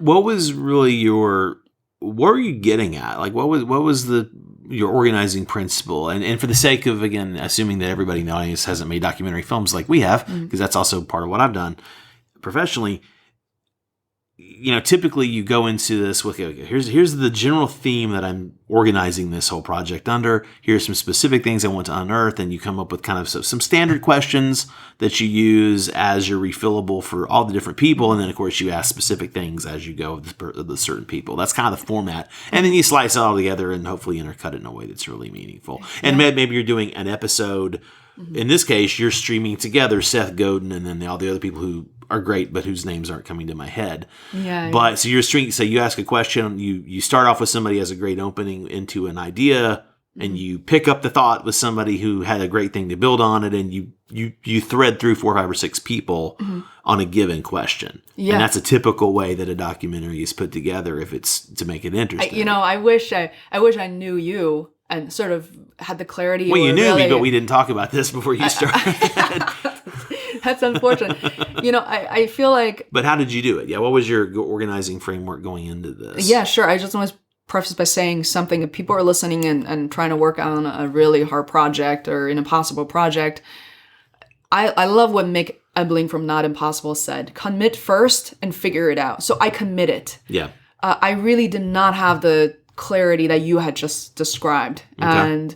What was really what were you getting at? Like, what was your organizing principle? And for the sake of, again, assuming that everybody in the audience hasn't made documentary films like we have, because that's also part of what I've done professionally, typically you go into this with, okay, here's the general theme that I'm organizing this whole project under. Here's some specific things I want to unearth, and you come up with kind of some standard questions that you use as your refillable for all the different people, and then of course you ask specific things as you go of the certain people. That's kind of the format, and then you slice it all together and hopefully intercut it in a way that's really meaningful. And maybe you're doing an episode. In this case, you're streaming together Seth Godin and then all the other people who are great, but whose names aren't coming to my head. But so you're streaming. So you ask a question. You start off with somebody who has a great opening into an idea, and you pick up the thought with somebody who had a great thing to build on it, and you thread through 4, 5, or 6 people on a given question. And that's a typical way that a documentary is put together if it's to make it interesting. I wish I knew you and sort of had the clarity. Well, you knew me, but we didn't talk about this before you started. That's unfortunate. I feel like... But how did you do it? Yeah, what was your organizing framework going into this? Yeah, sure. I just want to preface by saying something. If people are listening and trying to work on a really hard project or an impossible project, I love what Mick Ebling from Not Impossible said. Commit first and figure it out. So I committed. Yeah. I really did not have the clarity that you had just described. Okay. And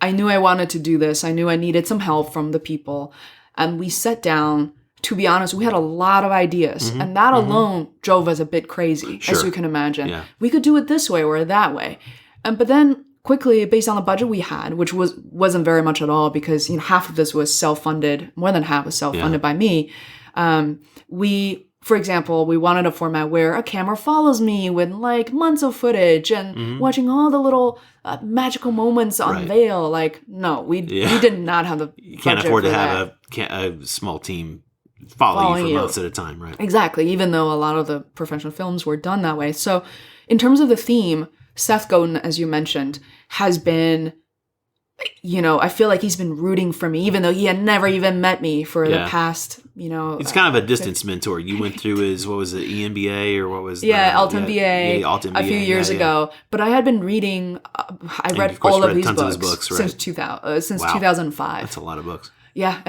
I knew I wanted to do this. I knew I needed some help from the people. And we sat down. To be honest, we had a lot of ideas. And that alone drove us a bit crazy, as you can imagine. Yeah. We could do it this way or that way. But then quickly, based on the budget we had, which wasn't very much at all because half of this was self-funded, more than half was self-funded by me. For example, we wanted a format where a camera follows me with like months of footage and watching all the little magical moments unveil. Like, no, we did not have the You can't afford to have a small team following you for months at a time, right? Exactly, even though a lot of the professional films were done that way. So in terms of the theme, Seth Godin, as you mentioned, has been, I feel like he's been rooting for me, even though he had never even met me for the past, It's kind of a distance mentor. You went through his, what was it, EMBA or what was Alton BA a few years ago. But I had been reading, I read all of these books since 2005. That's a lot of books. Yeah.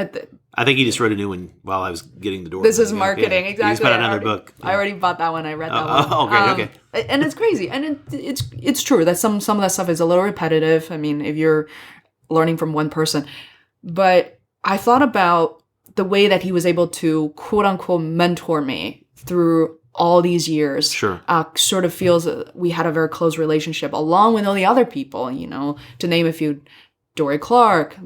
I think he just wrote a new one while I was getting the door. This is marketing, exactly. He just put out another book. I already bought that one. I read that one. Okay. And it's crazy. And it's true that some of that stuff is a little repetitive. I mean, if you're learning from one person. But I thought about the way that he was able to, quote unquote, mentor me through all these years. Sure. Sort of feels we had a very close relationship, along with all the other people, to name a few, Dory Clark,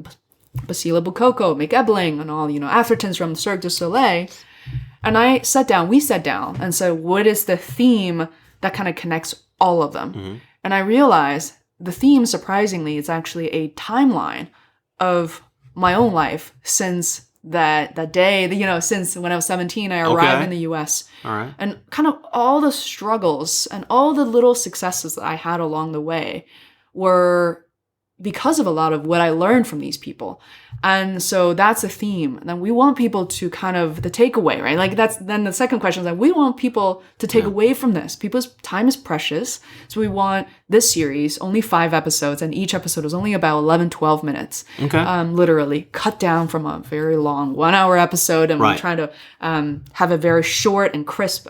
Basila Bukoko, Mick Ebling, and all, Athertons from Cirque du Soleil. And we sat down and said, what is the theme that kind of connects all of them? And I realized the theme, surprisingly, is actually a timeline of my own life since that day, since when I was 17, I arrived in the US. All right. And kind of all the struggles and all the little successes that I had along the way were because of a lot of what I learned from these people. And so that's a theme. And then we want people to kind of, the takeaway, right? Like then the second question is that we want people to take away from this. People's time is precious. So we want this series, only 5 episodes, and each episode is only about 11, 12 minutes. Okay. Literally cut down from a very long 1-hour episode. And we're trying to have a very short and crisp.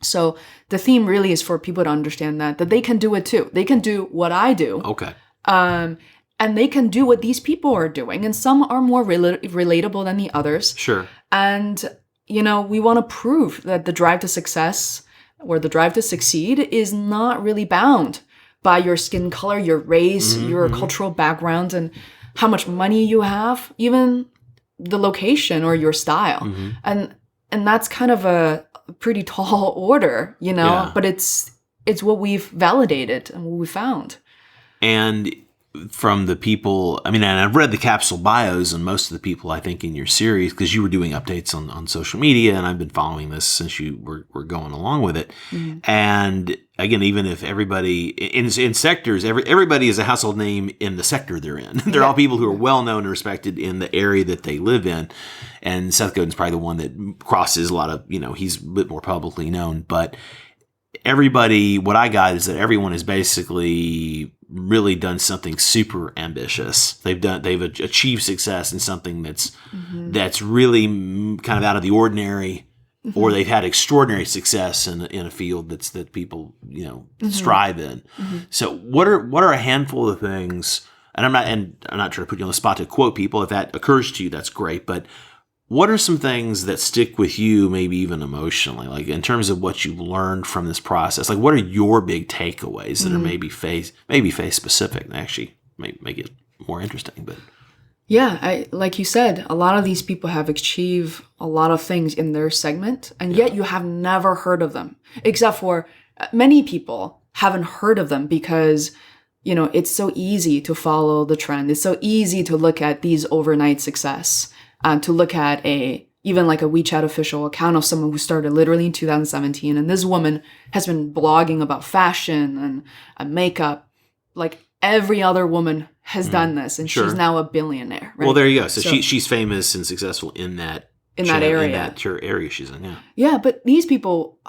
So the theme really is for people to understand that they can do it too. They can do what I do. Okay. And they can do what these people are doing. And some are more relatable than the others. Sure. And, we want to prove that the drive to success or the drive to succeed is not really bound by your skin color, your race, your cultural background, and how much money you have, even the location or your style. And that's kind of a pretty tall order, but it's what we've validated and what we found. And from the people, and I've read the capsule bios on most of the people, I think, in your series, because you were doing updates on social media, and I've been following this since you were going along with it. And again, even if everybody in sectors, everybody is a household name in the sector they're in. They're all people who are well known and respected in the area that they live in. And Seth Godin's probably the one that crosses a lot of, he's a bit more publicly known, but everybody, what I got is that everyone has basically really done something super ambitious. They've achieved success in something that's really kind of out of the ordinary, or they've had extraordinary success in a field that people strive in. So what are a handful of things? And I'm not trying to put you on the spot to quote people. If that occurs to you, that's great. But what are some things that stick with you, maybe even emotionally, like in terms of what you've learned from this process? Like, what are your big takeaways that are maybe face specific and actually make it more interesting? But yeah, like you said, a lot of these people have achieved a lot of things in their segment, and yet you have never heard of them, except for many people haven't heard of them because it's so easy to follow the trend. It's so easy to look at these overnight success. To look at even like a WeChat official account of someone who started literally in 2017. And this woman has been blogging about fashion and makeup. Like every other woman has done this. And she's now a billionaire. Right? Well, there you go. So she's famous and successful in that area. In that area she's in, Yeah, but these people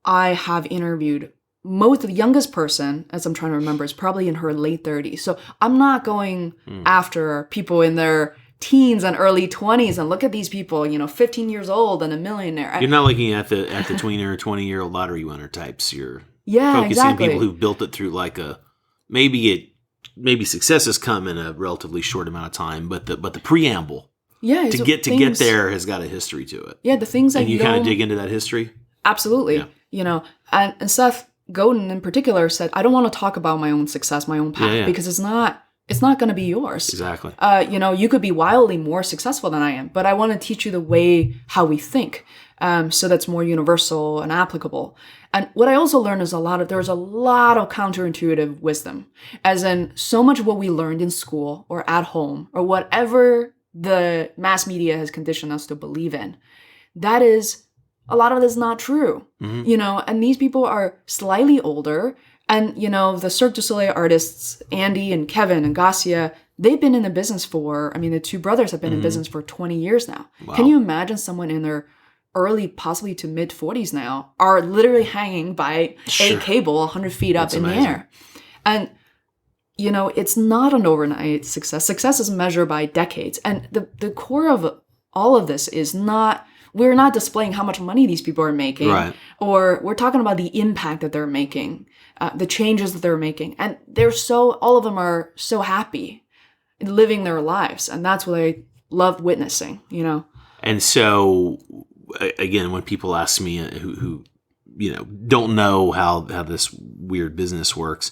I have interviewed, the youngest person, as I'm trying to remember, is probably in her late 30s. So I'm not going after people in their teens and early 20s and look at these people, 15 years old and a millionaire. You're not looking at the tweener or 20-year-old lottery winner types. You're focusing on people who built it through like maybe it maybe success has come in a relatively short amount of time, but the preamble Yeah, to get there has got a history to it. Yeah, the things that and you kind of dig into that history. Absolutely. Yeah. You know, and Seth Godin in particular said, I don't want to talk about my own success, my own path, because it's not going to be yours. Exactly. You know, you could be wildly more successful than I am, but I want to teach you the way how we think, so that's more universal and applicable. And what I also learned is there's a lot of counterintuitive wisdom, as in so much of what we learned in school or at home or whatever the mass media has conditioned us to believe in. That is, a lot of it is not true, you know, and these people are slightly older. And, you know, the Cirque du Soleil artists, Andy and Kevin and Garcia, they've been in the business the two brothers have been in business for 20 years now. Wow. Can you imagine someone in their early, possibly to mid 40s now, are literally hanging by a cable 100 feet up in the air? And, you know, it's not an overnight success. Success is measured by decades. And the core of all of this is we're not displaying how much money these people are making, or we're talking about the impact that they're making, the changes that they're making. And all of them are so happy in living their lives. And that's what I love witnessing, you know? And so, again, when people ask me who you know, don't know how this weird business works,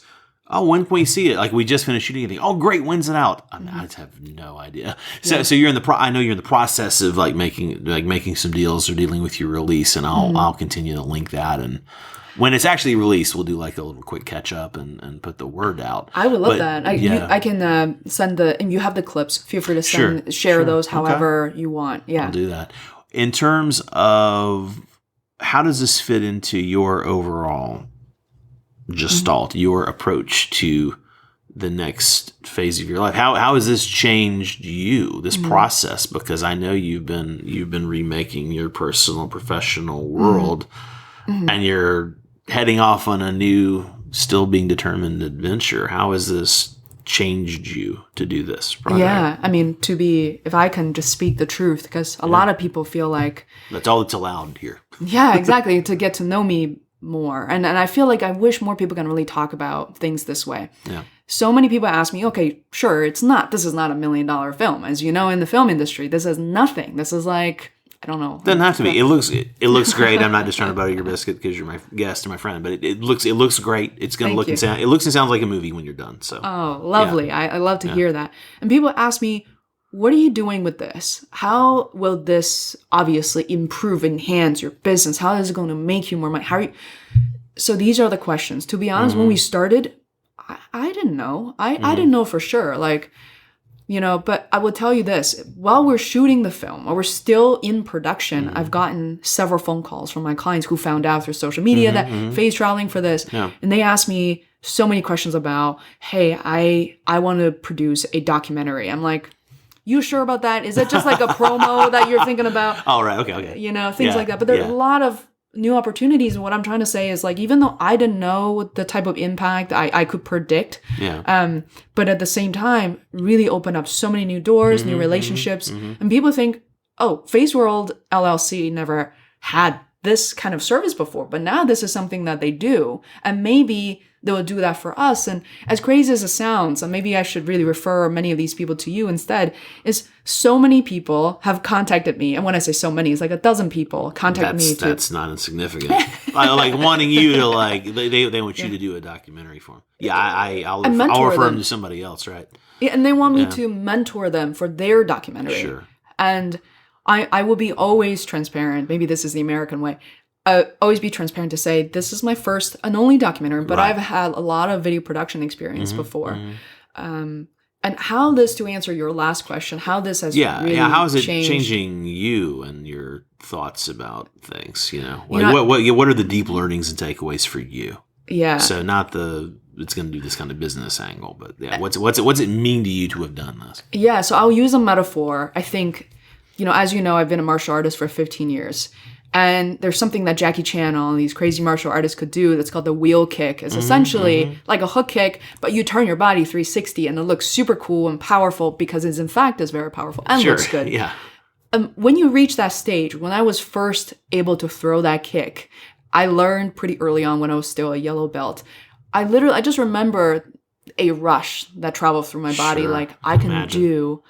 oh, when can we see it? Like, we just finished shooting anything. Oh, great. When's it out? I have no idea. So you're I know you're in the process of making some deals or dealing with your release, and I'll continue to link that. And when it's actually released, we'll do like a little quick catch up and put the word out. I would love that. I can send and you have the clips. Feel free to share those however you want. Yeah, I'll do that. In terms of how does this fit into your overall gestalt, your approach to the next phase of your life? How has this changed you, this process? Because I know you've been remaking your personal, professional world, and you're heading off on a new, still being determined adventure. How has this changed you to do this project? Yeah, I mean, if I can just speak the truth, because a lot of people feel like that's all that's allowed here. Yeah, exactly. To get to know me more. And I feel like I wish more people can really talk about things this way. Yeah. So many people ask me, okay, sure, this is not $1 million film. As you know, in the film industry, this is nothing. This is like, I don't know. Doesn't have to be. It looks great. I'm not just trying to butter your biscuit because you're my guest and my friend, but it looks great. It's going to look and sound. It looks and sounds like a movie when you're done. So. Oh, lovely. Yeah. I love to hear that. And people ask me, what are you doing with this? How will this obviously improve, enhance your business? How is it going to make you more money? So these are the questions. To be honest, when we started, I didn't know. I didn't know for sure. Like, you know, but I will tell you this. While we're shooting the film, or we're still in production, I've gotten several phone calls from my clients who found out through social media that FEI's traveling for this. Yeah. And they asked me so many questions about, hey, I want to produce a documentary. I'm like, you sure about that? Is it just like a promo that you're thinking about? Oh, right. Okay. You know, things like that. But there's a lot of new opportunities. And what I'm trying to say is, like, even though I didn't know the type of impact I could predict, but at the same time, really opened up so many new doors, new relationships. And people think, oh, Face World LLC never had this kind of service before, but now this is something that they do. And maybe they will do that for us. And as crazy as it sounds, and maybe I should really refer many of these people to you instead, is so many people have contacted me. And when I say so many, it's like 12 people contact me. That's not insignificant. I like wanting you to, like, they want you to do a documentary for them. Yeah, I'll refer them to somebody else, right? Yeah, and they want me to mentor them for their documentary. Sure. And I will be always transparent. Maybe this is the American way. Always be transparent to say, this is my first and only documentary, but I've had a lot of video production experience before. And how this, to answer your last question, how this has really how is it changed. Changing you and your thoughts about things, you know? Like, what are the deep learnings and takeaways for you? Yeah. So not it's going to do this kind of business angle, but what's it mean to you to have done this? Yeah, so I'll use a metaphor. I think, you know, as you know, I've been a martial artist for 15 years. And there's something that Jackie Chan and all these crazy martial artists could do that's called the wheel kick. It's essentially like a hook kick, but you turn your body 360 and it looks super cool and powerful because it's in fact is very powerful and looks good. Yeah. When you reach that stage, when I was first able to throw that kick, I learned pretty early on when I was still a yellow belt. I just remember, a rush that travels through my body. Sure. Like I can Imagine. do,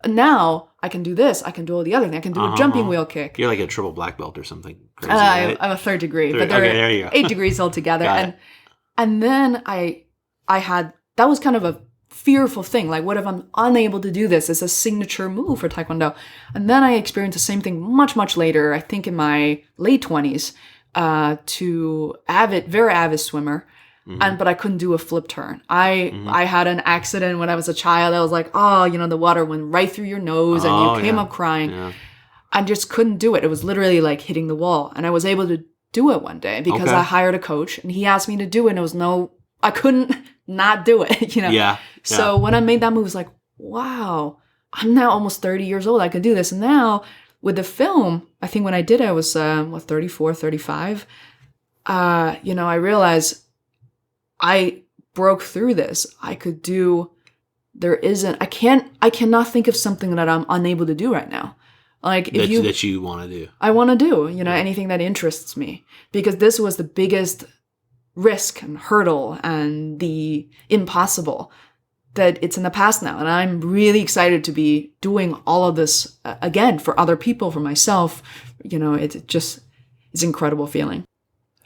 now I can do this. I can do all the other thing. I can do a jumping wheel kick. You're like a triple black belt or something crazy, right? I'm a third degree, Third, but there okay, are there you go. 8 degrees altogether. Got it. And then I had, that was kind of a fearful thing. Like, what if I'm unable to do this? It's a signature move for Taekwondo. And then I experienced the same thing much, much later, I think in my late 20s, to very avid swimmer. But I couldn't do a flip turn. I had an accident when I was a child. I was like, the water went right through your nose and you came up crying. Yeah. I just couldn't do it. It was literally like hitting the wall. And I was able to do it one day because I hired a coach and he asked me to do it. And I couldn't not do it, Yeah. So when I made that move, it was like, wow, I'm now almost 30 years old. I could do this. And now with the film, I think when I did it, I was, 34, 35. I realized I broke through this. I cannot think of something that I'm unable to do right now. Like that you want to do. I want to do, anything that interests me, because this was the biggest risk and hurdle and the impossible that it's in the past now. And I'm really excited to be doing all of this again for other people, for myself. It's an incredible feeling.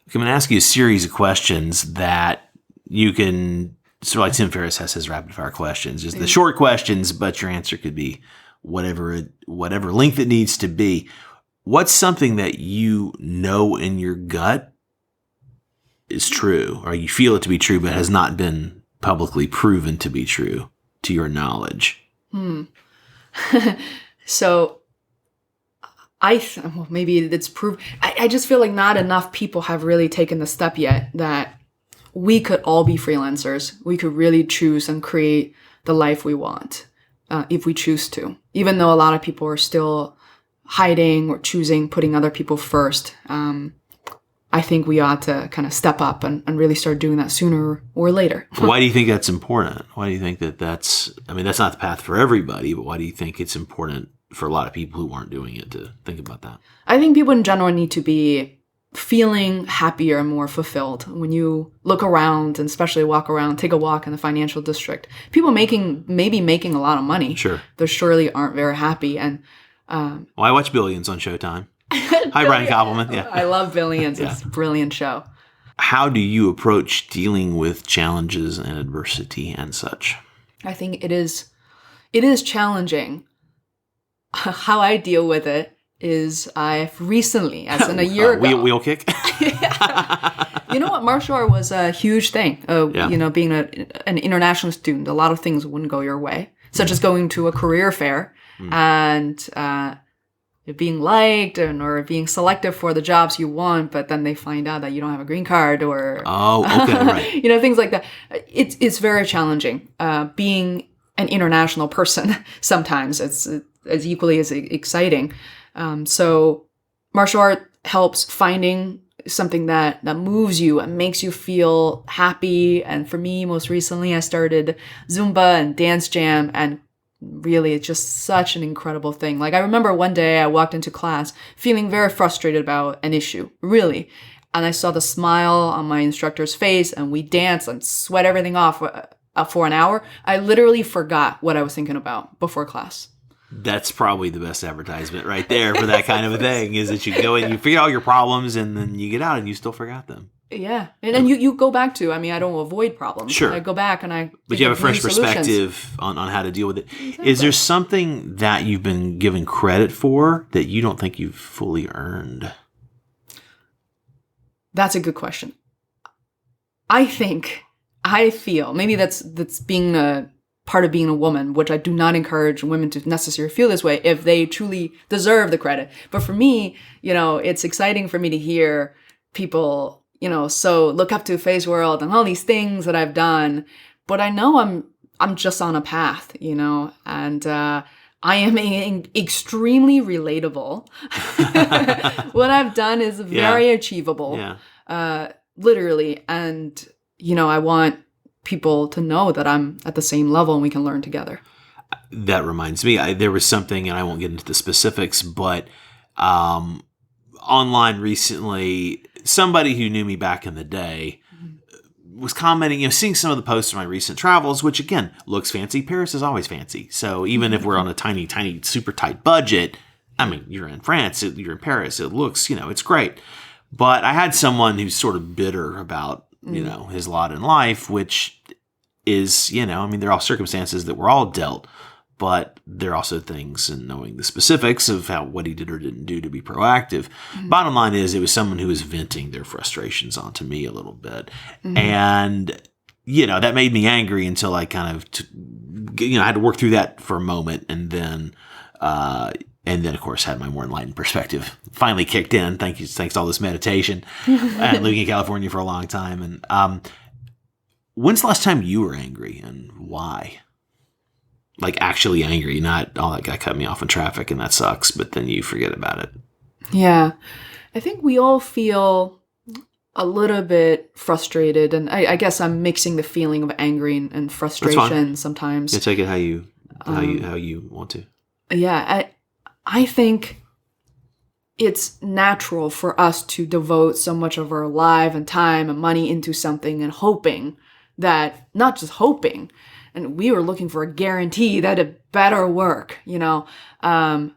I'm going to ask you a series of questions that you can, sort of like Tim Ferriss has his rapid fire questions, just the short questions, but your answer could be whatever length it needs to be. What's something that you know in your gut is true, or you feel it to be true, but has not been publicly proven to be true to your knowledge? So maybe it's proof. I just feel like not enough people have really taken the step yet that we could all be freelancers. We could really choose and create the life we want if we choose to. Even though a lot of people are still hiding or putting other people first, I think we ought to kind of step up and really start doing that sooner or later. Why do you think that's important? Why do you think that's not the path for everybody, but why do you think it's important for a lot of people who aren't doing it to think about that? I think people in general need to be feeling happier and more fulfilled. When you look around, and especially take a walk in the financial district, people maybe making a lot of money. Sure. They surely aren't very happy. And I watch Billions on Showtime. Hi, Brian Koppelman. Yeah. I love Billions. It's a brilliant show. How do you approach dealing with challenges and adversity and such? I think it is challenging. How I deal with it is I've recently, as in a year ago. Wheel kick? You know what? Martial art was a huge thing. Being an international student, a lot of things wouldn't go your way, such as going to a career fair and being liked or being selected for the jobs you want, but then they find out that you don't have a green card or right. Things like that. It's very challenging. Being an international person, sometimes it's as equally as exciting. So martial art helps finding something that moves you and makes you feel happy. And for me, most recently, I started Zumba and Dance Jam, and really, it's just such an incredible thing. Like, I remember one day I walked into class feeling very frustrated about an issue, really. And I saw the smile on my instructor's face, and we danced and sweat everything off for an hour. I literally forgot what I was thinking about before class. That's probably the best advertisement right there for that kind of a thing, is that you go and you figure out your problems and then you get out and you still forgot them. Yeah. And then you go back to, I don't avoid problems. Sure. I go back and But you have a fresh perspective on how to deal with it. Exactly. Is there something that you've been given credit for that you don't think you've fully earned? That's a good question. I feel, maybe that's being a part of being a woman, which I do not encourage women to necessarily feel this way if they truly deserve the credit. But for me, it's exciting for me to hear people, so look up to FEI's World and all these things that I've done. But I know I'm just on a path, and I am extremely relatable. What I've done is very achievable, literally. And, I want people to know that I'm at the same level and we can learn together. That reminds me, there was something, and I won't get into the specifics, but online recently, somebody who knew me back in the day was commenting, seeing some of the posts of my recent travels, which again looks fancy. Paris is always fancy. So even if we're on a tiny, super tight budget, I mean, you're in France, you're in Paris, it looks, it's great. But I had someone who's sort of bitter about, his lot in life, which is, they're all circumstances that we're all dealt, but there are also things in knowing the specifics of what he did or didn't do to be proactive. Bottom line is, it was someone who was venting their frustrations onto me a little bit. And, that made me angry until I kind of, I had to work through that for a moment. And then, of course, had my more enlightened perspective finally kicked in. Thanks to all this meditation and living in California for a long time. And when's the last time you were angry and why? Like actually angry, not, oh, that guy cut me off in traffic and that sucks, but then you forget about it. Yeah. I think we all feel a little bit frustrated. And I guess I'm mixing the feeling of angry and frustration sometimes. Yeah, take it how you want to. Yeah. I think it's natural for us to devote so much of our life and time and money into something and hoping that, not just hoping, and we were looking for a guarantee that it better work, I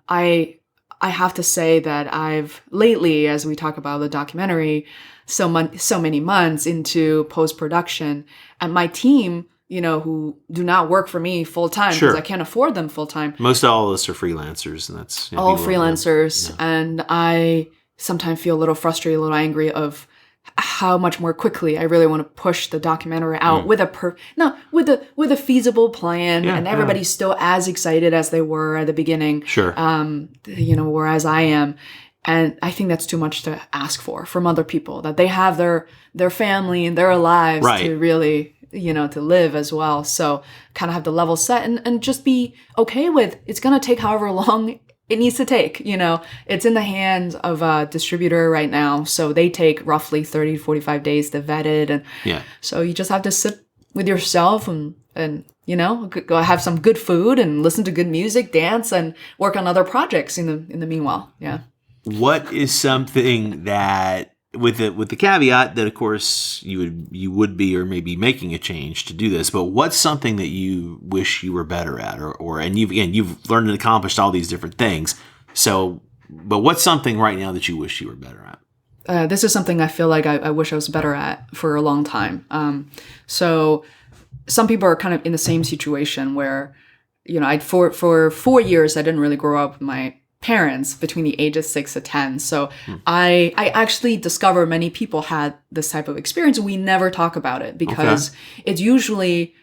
have to say that I've lately, as we talk about the documentary, so many months into post-production, and my team, who do not work for me full time because I can't afford them full time. Most all of us are freelancers, and that's all freelancers. Yeah. And I sometimes feel a little frustrated, a little angry of how much more quickly I really want to push the documentary out with a feasible plan, and everybody's still as excited as they were at the beginning. Sure. Whereas I am. And I think that's too much to ask for from other people, that they have their family and their lives to really, to live as well. So kind of have the level set and just be okay with it's going to take however long it needs to take. It's in the hands of a distributor right now. So they take roughly 30 to 45 days to vet it. And so you just have to sit with yourself and go have some good food and listen to good music, dance, and work on other projects in the meanwhile. Yeah. What is something that, with the caveat that of course you would be or maybe making a change to do this, but what's something that you wish you were better at, and you've learned and accomplished all these different things. So, but what's something right now that you wish you were better at? This is something I feel like I wish I was better at for a long time. So some people are kind of in the same situation where, for 4 years I didn't really grow up with my parents between the ages 6 to 10. So I actually discovered many people had this type of experience. We never talk about it because it's usually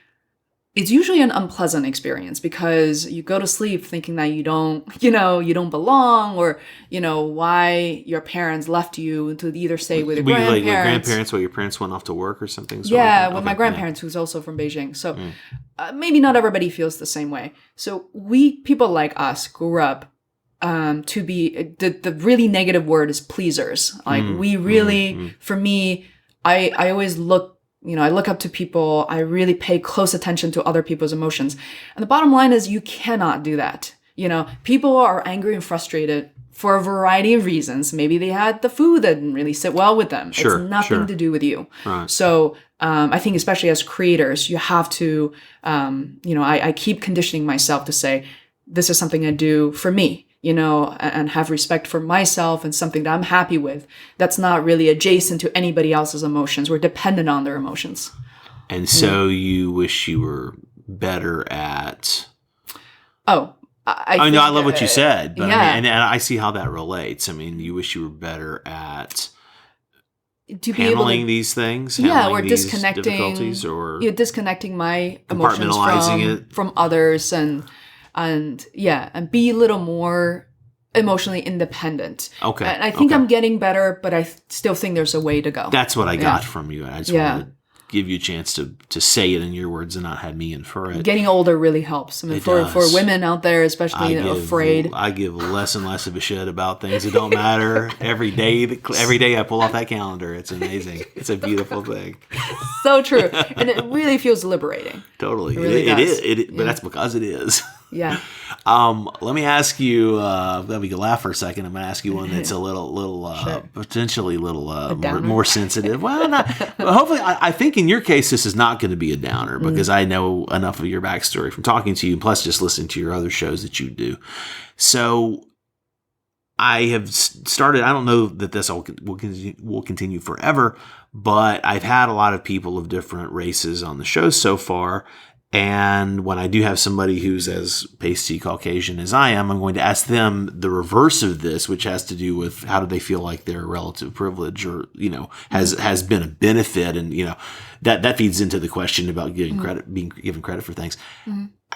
an unpleasant experience, because you go to sleep thinking that you don't belong, or, why your parents left you to either stay with your grandparents. Like grandparents, while your parents went off to work or something? With my grandparents, who's also from Beijing. So maybe not everybody feels the same way. So people like us grew up to be, the really negative word is pleasers. Like we really, for me, I always look, I look up to people. I really pay close attention to other people's emotions. And the bottom line is you cannot do that. People are angry and frustrated for a variety of reasons. Maybe they had the food that didn't really sit well with them. It's nothing to do with you. Right. So I think especially as creators, you have to, I keep conditioning myself to say, this is something I do for me. And have respect for myself and something that I'm happy with. That's not really adjacent to anybody else's emotions. We're dependent on their emotions. And so you wish you were better at... I love what you said, but and I see how that relates. You wish you were better at handling these things, or these disconnecting difficulties, or disconnecting my emotions from others, and be a little more emotionally independent. Okay. And I think I'm getting better, but I still think there's a way to go. That's what I got from you. I just wanted to give you a chance to say it in your words and not have me infer it. Getting older really helps. For women out there, especially afraid. I give less and less of a shit about things that don't matter. Every day I pull off that calendar. It's amazing. It's a beautiful thing. So true. And it really feels liberating. Totally. It really does. But that's because it is. Yeah. Let me ask you, let me laugh for a second. I'm going to ask you one that's a little Sure. potentially a little downer? more sensitive. Well, not, hopefully, I think in your case, this is not going to be a downer because I know enough of your backstory from talking to you, plus just listening to your other shows that you do. So I have started, I don't know that this will continue forever, but I've had a lot of people of different races on the show so far. And when I do have somebody who's as pasty Caucasian as I am, I'm going to ask them the reverse of this, which has to do with how do they feel like their relative privilege or, has been a benefit. And, that feeds into the question about giving credit, being given credit for things.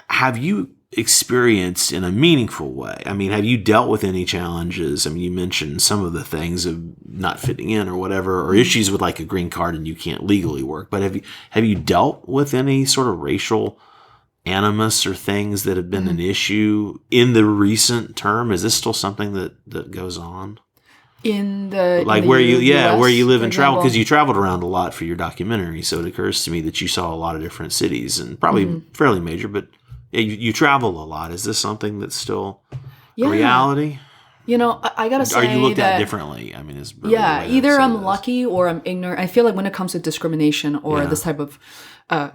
Have you experienced in a meaningful way? I mean, have you dealt with any challenges? I mean, you mentioned some of the things of not fitting in or whatever, or issues with like a green card and you can't legally work. But have you dealt with any sort of racial animus or things that have been an issue in the recent term? Is this still something that goes on? In the like in where the you US, where you live and travel, example? because you traveled around a lot for your documentary, so it occurs to me that you saw a lot of different cities and probably fairly major, but you travel a lot. Is this something that's still a reality? I gotta say, are you looked that, at differently? I mean, is really the way I'd either say I'm this. lucky or I'm ignorant. I feel like when it comes to discrimination or this type of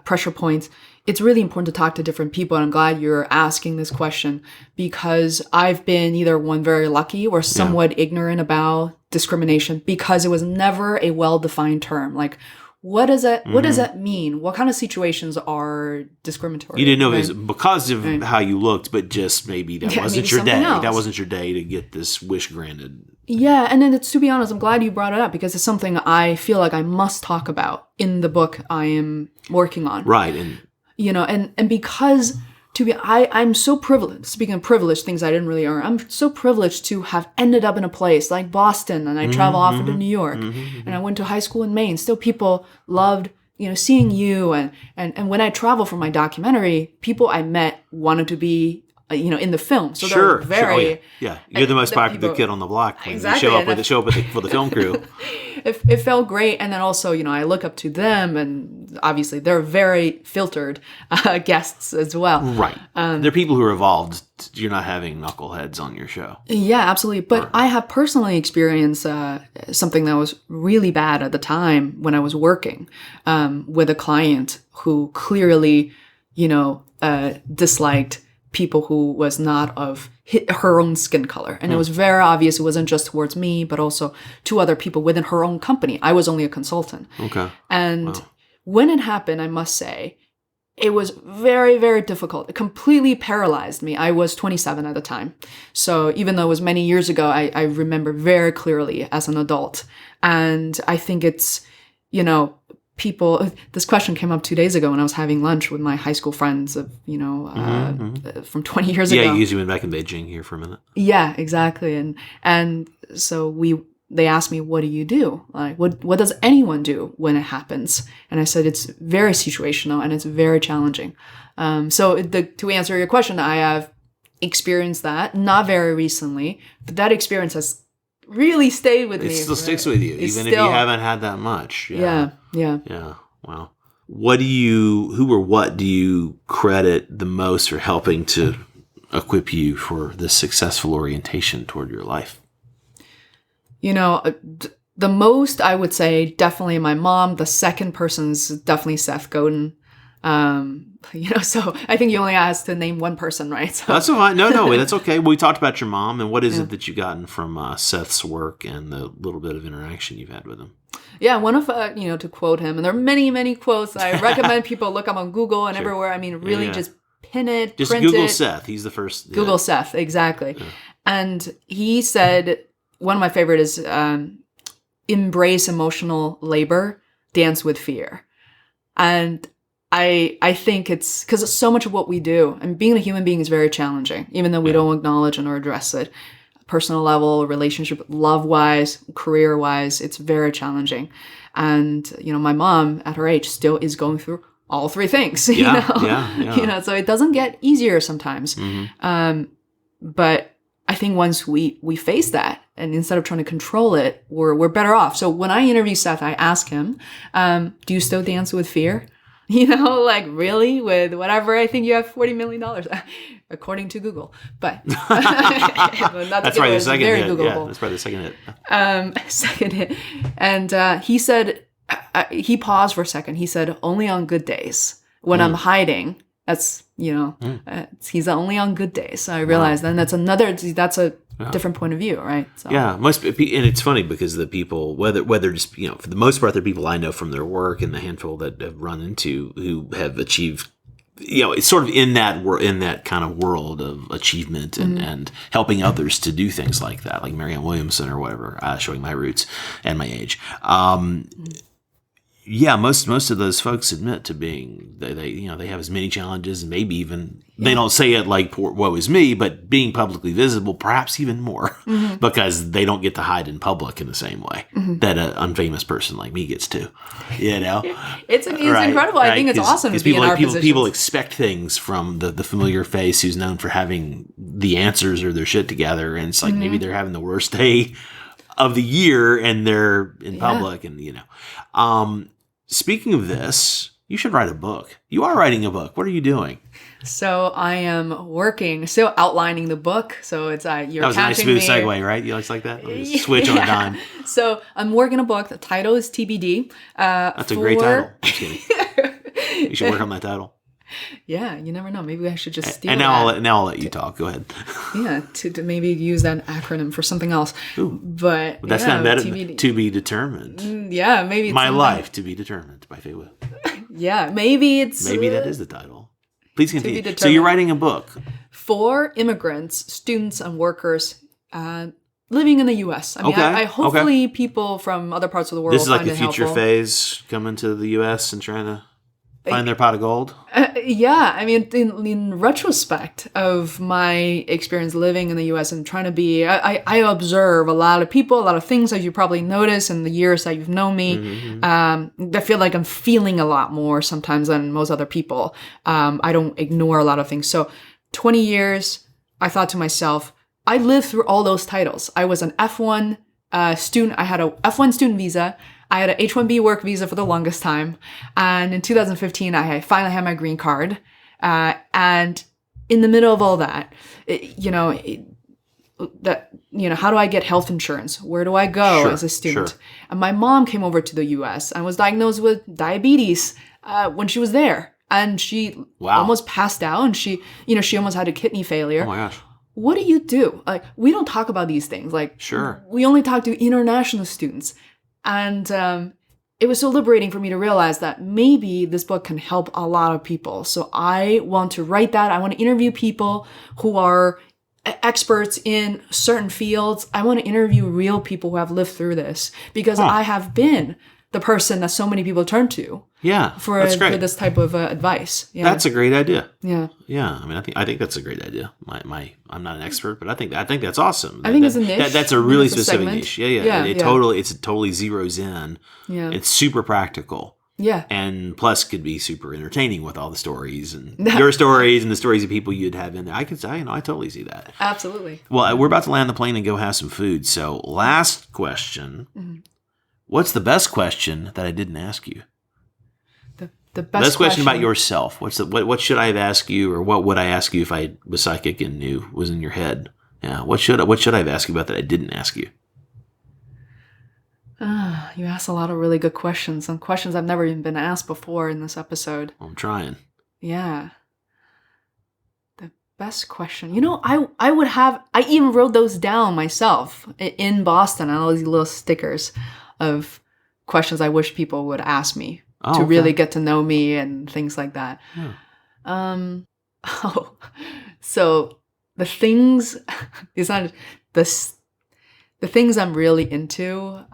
pressure points, it's really important to talk to different people. And I'm glad you're asking this question because I've been either one very lucky or somewhat ignorant about discrimination because it was never a well-defined term. Like, what does that mean? What kind of situations are discriminatory? You didn't know it was because of how you looked, but just maybe that wasn't maybe your day. something else. That wasn't your day to get this wish granted. Yeah, and then to be honest, I'm glad you brought it up because it's something I feel like I must talk about in the book I am working on. Right, and and because I'm so privileged. Speaking of privilege, things I didn't really earn, I'm so privileged to have ended up in a place like Boston, and I travel often to New York, and I went to high school in Maine. Still, people loved seeing you, and when I travel for my documentary, people I met wanted to be in the film. So they're very Oh, yeah. You're the most popular kid on the block when Exactly, you show up for the film crew. it felt great. And then also, I look up to them, and obviously they're very filtered guests as well. Right. They're people who are evolved. You're not having knuckleheads on your show. Yeah, absolutely. But I have personally experienced something that was really bad at the time when I was working with a client who clearly, disliked people who was not of her own skin color. And it was very obvious it wasn't just towards me, but also to other people within her own company. I was only a consultant. Okay. And when it happened, I must say, it was very, very difficult. It completely paralyzed me. I was 27 at the time. So even though it was many years ago, I remember very clearly as an adult. And I think it's, people, this question came up 2 days ago when I was having lunch with my high school friends of, from 20 years ago. Yeah, you went back in Beijing here for a minute. Yeah, exactly. And so they asked me, what do you do? Like, what does anyone do when it happens? And I said, it's very situational and it's very challenging. So to answer your question, I have experienced that, not very recently, but that experience has really stayed with me. It still sticks with you, even if you haven't had that much. Yeah. Wow. What do you credit the most for helping to equip you for this successful orientation toward your life? The most I would say definitely my mom. The second person's definitely Seth Godin. So I think you only asked to name one person, right? So. That's fine. No, that's okay. We talked about your mom, and what is it that you've gotten from Seth's work and the little bit of interaction you've had with him? Yeah, one of, to quote him, and there are many, many quotes. I recommend people look up on Google and everywhere. I mean, really just pin it, just print Google it. Seth. He's the first. Google Seth, exactly. Yeah. And he said, one of my favorite is, embrace emotional labor, dance with fear. And I think it's because so much of what we do, and being a human being is very challenging, even though we don't acknowledge and or address it. Personal level, relationship, love-wise, career-wise, it's very challenging. And, my mom at her age still is going through all three things, so it doesn't get easier sometimes. But I think once we face that, and instead of trying to control it, we're better off. So when I interview Seth, I ask him, do you still dance with fear? Like really with whatever, I think you have $40 million, according to Google. But that's probably the second hit. Googleable. Yeah, that's probably the second hit. Second hit. And he said, he paused for a second. He said, only on good days. When I'm hiding, that's, he's only on good days. So I realized then that's a different point of view, right? So. Yeah, and it's funny because the people, whether just for the most part, they're people I know from their work, and the handful that have run into who have achieved, it's sort of in that kind of world of achievement and helping others to do things like that, like Marianne Williamson or whatever, showing my roots and my age. Yeah, most of those folks admit to being they have as many challenges, and maybe even they don't say it like woe is me, but being publicly visible, perhaps even more, because they don't get to hide in public in the same way that an unfamous person like me gets to. It's incredible. I think it's awesome to be in our positions. People expect things from the familiar face who's known for having the answers or their shit together, and it's like maybe they're having the worst day of the year and they're in public, and speaking of this, you should write a book. You are writing a book. What are you doing? So I am still outlining the book. So it's you're that was a nice smooth segue, right? You like that? Switch on a dime. So I'm working a book. The title is TBD. That's a great title. I'm kidding. You should work on that title. Yeah, you never know. Maybe I should just steal and now I'll let you talk. Go ahead. Yeah, to maybe use that acronym for something else. Ooh, but that's not to be determined. Yeah, maybe it's My Life to be Determined by FEI. Yeah, maybe that is the title. Please continue. So you're writing a book for immigrants, students, and workers living in the U.S. I mean, I hopefully people from other parts of the world. This is like a future phase coming to the U.S. and trying to find their pot of gold? Yeah. I mean, in retrospect of my experience living in the U.S. and trying to be, I observe a lot of people, a lot of things that you probably notice in the years that you've known me. I feel like I'm feeling a lot more sometimes than most other people. I don't ignore a lot of things. So 20 years, I thought to myself, I lived through all those titles. I was an F1 student. I had a F1 student visa. I had an H-1B work visa for the longest time. And in 2015, I finally had my green card. And in the middle of all that, how do I get health insurance? Where do I go as a student? Sure. And my mom came over to the U.S. and was diagnosed with diabetes when she was there. And she almost passed out, and she almost had a kidney failure. Oh my gosh. What do you do? Like, we don't talk about these things. Like, we only talk to international students. And it was so liberating for me to realize that maybe this book can help a lot of people. So I want to write that. I want to interview people who are experts in certain fields. I want to interview real people who have lived through this, because I have been the person that so many people turn to. Yeah, for this type of advice. Yeah. That's a great idea. Yeah, yeah. I mean, I think that's a great idea. I'm not an expert, but I think that's awesome. I think it's a niche. That's a really specific niche. Yeah. It totally zeroes in. Yeah, it's super practical. Yeah, and plus could be super entertaining with all the stories and your stories and the stories of people you'd have in there. I totally see that. Absolutely. Well, we're about to land the plane and go have some food. So, last question. Mm-hmm. What's the best question that I didn't ask you? The best question about yourself. What should I have asked you, or what would I ask you if I was psychic and knew was in your head? Yeah. What should I have asked you about that I didn't ask you? You asked a lot of really good questions, and questions I've never even been asked before in this episode. I'm trying. Yeah. The best question. I even wrote those down myself in Boston on all these little stickers of questions I wish people would ask me to really get to know me and things like that. Yeah. So the things, it's not the things I'm really into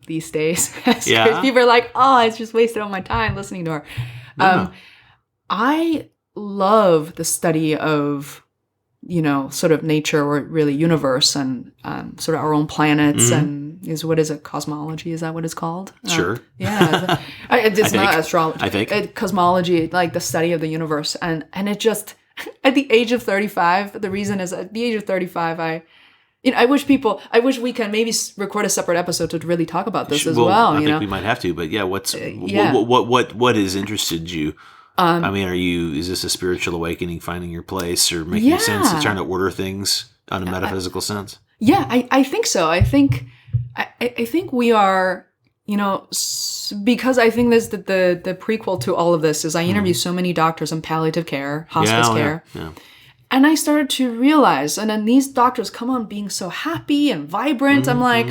these days. People are like, it's just wasted all my time listening to her. No. I love the study of, sort of nature, or really universe, and sort of our own planets, and what is it? Cosmology? Is that what it's called? Sure. Yeah. It's not astrology. I think. Cosmology, like the study of the universe. And it just, at the age of 35, the reason is at the age of 35, I wish we can maybe record a separate episode to really talk about this as well. I think we might have to, but yeah, what has interested you? I mean, is this a spiritual awakening, finding your place, or making sense of trying to order things on a metaphysical sense? Yeah, I think so. I think we are, because I think this the prequel to all of this is I interview so many doctors in palliative care, hospice care. Yeah. And I started to realize, and then these doctors come on being so happy and vibrant. I'm like,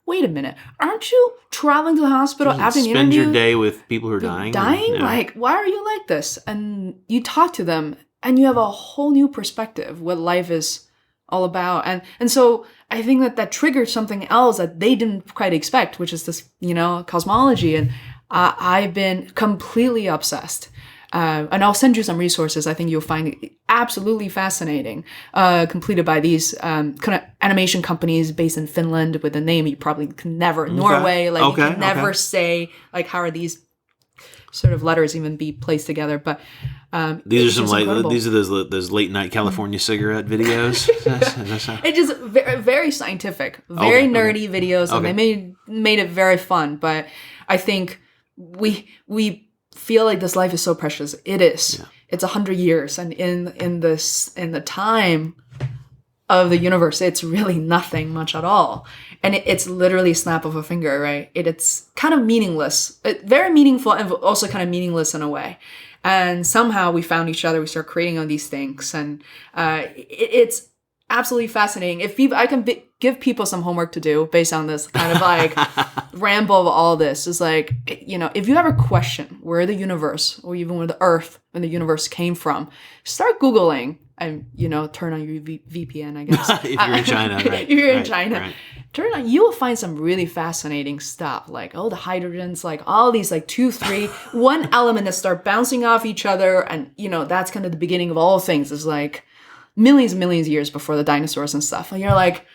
wait a minute, aren't you traveling to the hospital after an interview? Spend your day with people who are dying. Like, why are you like this? And you talk to them, and you have a whole new perspective what life is all about. And so I think that triggered something else that they didn't quite expect, which is this, cosmology. And I've been completely obsessed. And I'll send you some resources. I think you'll find it absolutely fascinating. Completed by these kind of animation companies based in Finland with a name you probably can never. Norway, you can never say how are these sort of letters even be placed together. But these are those late night California cigarette videos. It's just very, very scientific, very nerdy videos, and they made it very fun. But I think we feel like this life is so precious. It is. Yeah. It's 100 years, and in the time of the universe, it's really nothing much at all. And it's literally a snap of a finger, right? It's kind of meaningless, very meaningful, and also kind of meaningless in a way. And somehow we found each other. We start creating all these things, and it's absolutely fascinating. If I can give people some homework to do based on this kind of ramble of all this, is if you ever question where the universe, or even where the Earth and the universe came from, start Googling and turn on your VPN, I guess. If you're in China, right? If you're in China. Right. Turn on, you will find some really fascinating stuff, like the hydrogens, all these 2, 3, one element that start bouncing off each other, and that's kind of the beginning of all things. Is millions and millions of years before the dinosaurs and stuff. And you're like,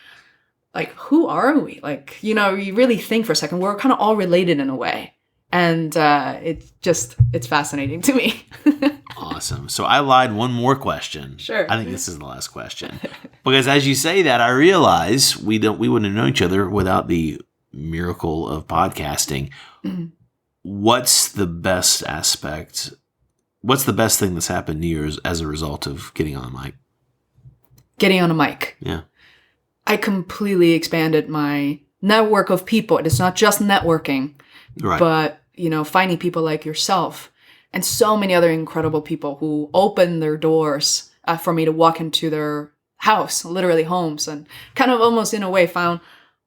who are we? You really think for a second. We're kind of all related in a way. And it's fascinating to me. Awesome. So I lied one more question. Sure. I think this is the last question. Because as you say that, I realize we wouldn't have known each other without the miracle of podcasting. Mm-hmm. What's the best aspect? What's the best thing that's happened to you as a result of getting on a mic? Getting on a mic. Yeah. I completely expanded my network of people. It's not just networking, right, but, finding people like yourself and so many other incredible people who open their doors for me to walk into their house, literally homes, and kind of almost in a way found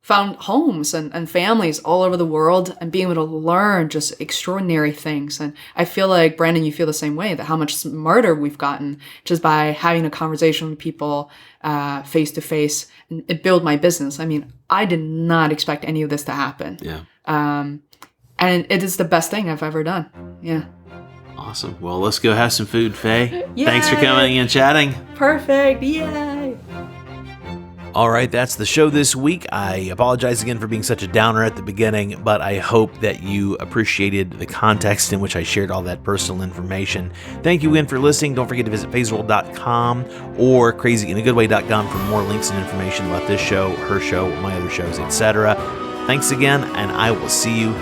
homes and families all over the world, and being able to learn just extraordinary things. And I feel like, Brandon, you feel the same way, that how much smarter we've gotten just by having a conversation with people face to face and build my business. I mean, I did not expect any of this to happen. Yeah. And it is the best thing I've ever done. Yeah. Awesome. Well, let's go have some food, Faye. Yay! Thanks for coming and chatting. Perfect. Yay. All right, that's the show this week. I apologize again for being such a downer at the beginning, but I hope that you appreciated the context in which I shared all that personal information. Thank you again for listening. Don't forget to visit FazeWorld.com or crazyinagoodway.com for more links and information about this show, her show, my other shows, etc. Thanks again, and I will see you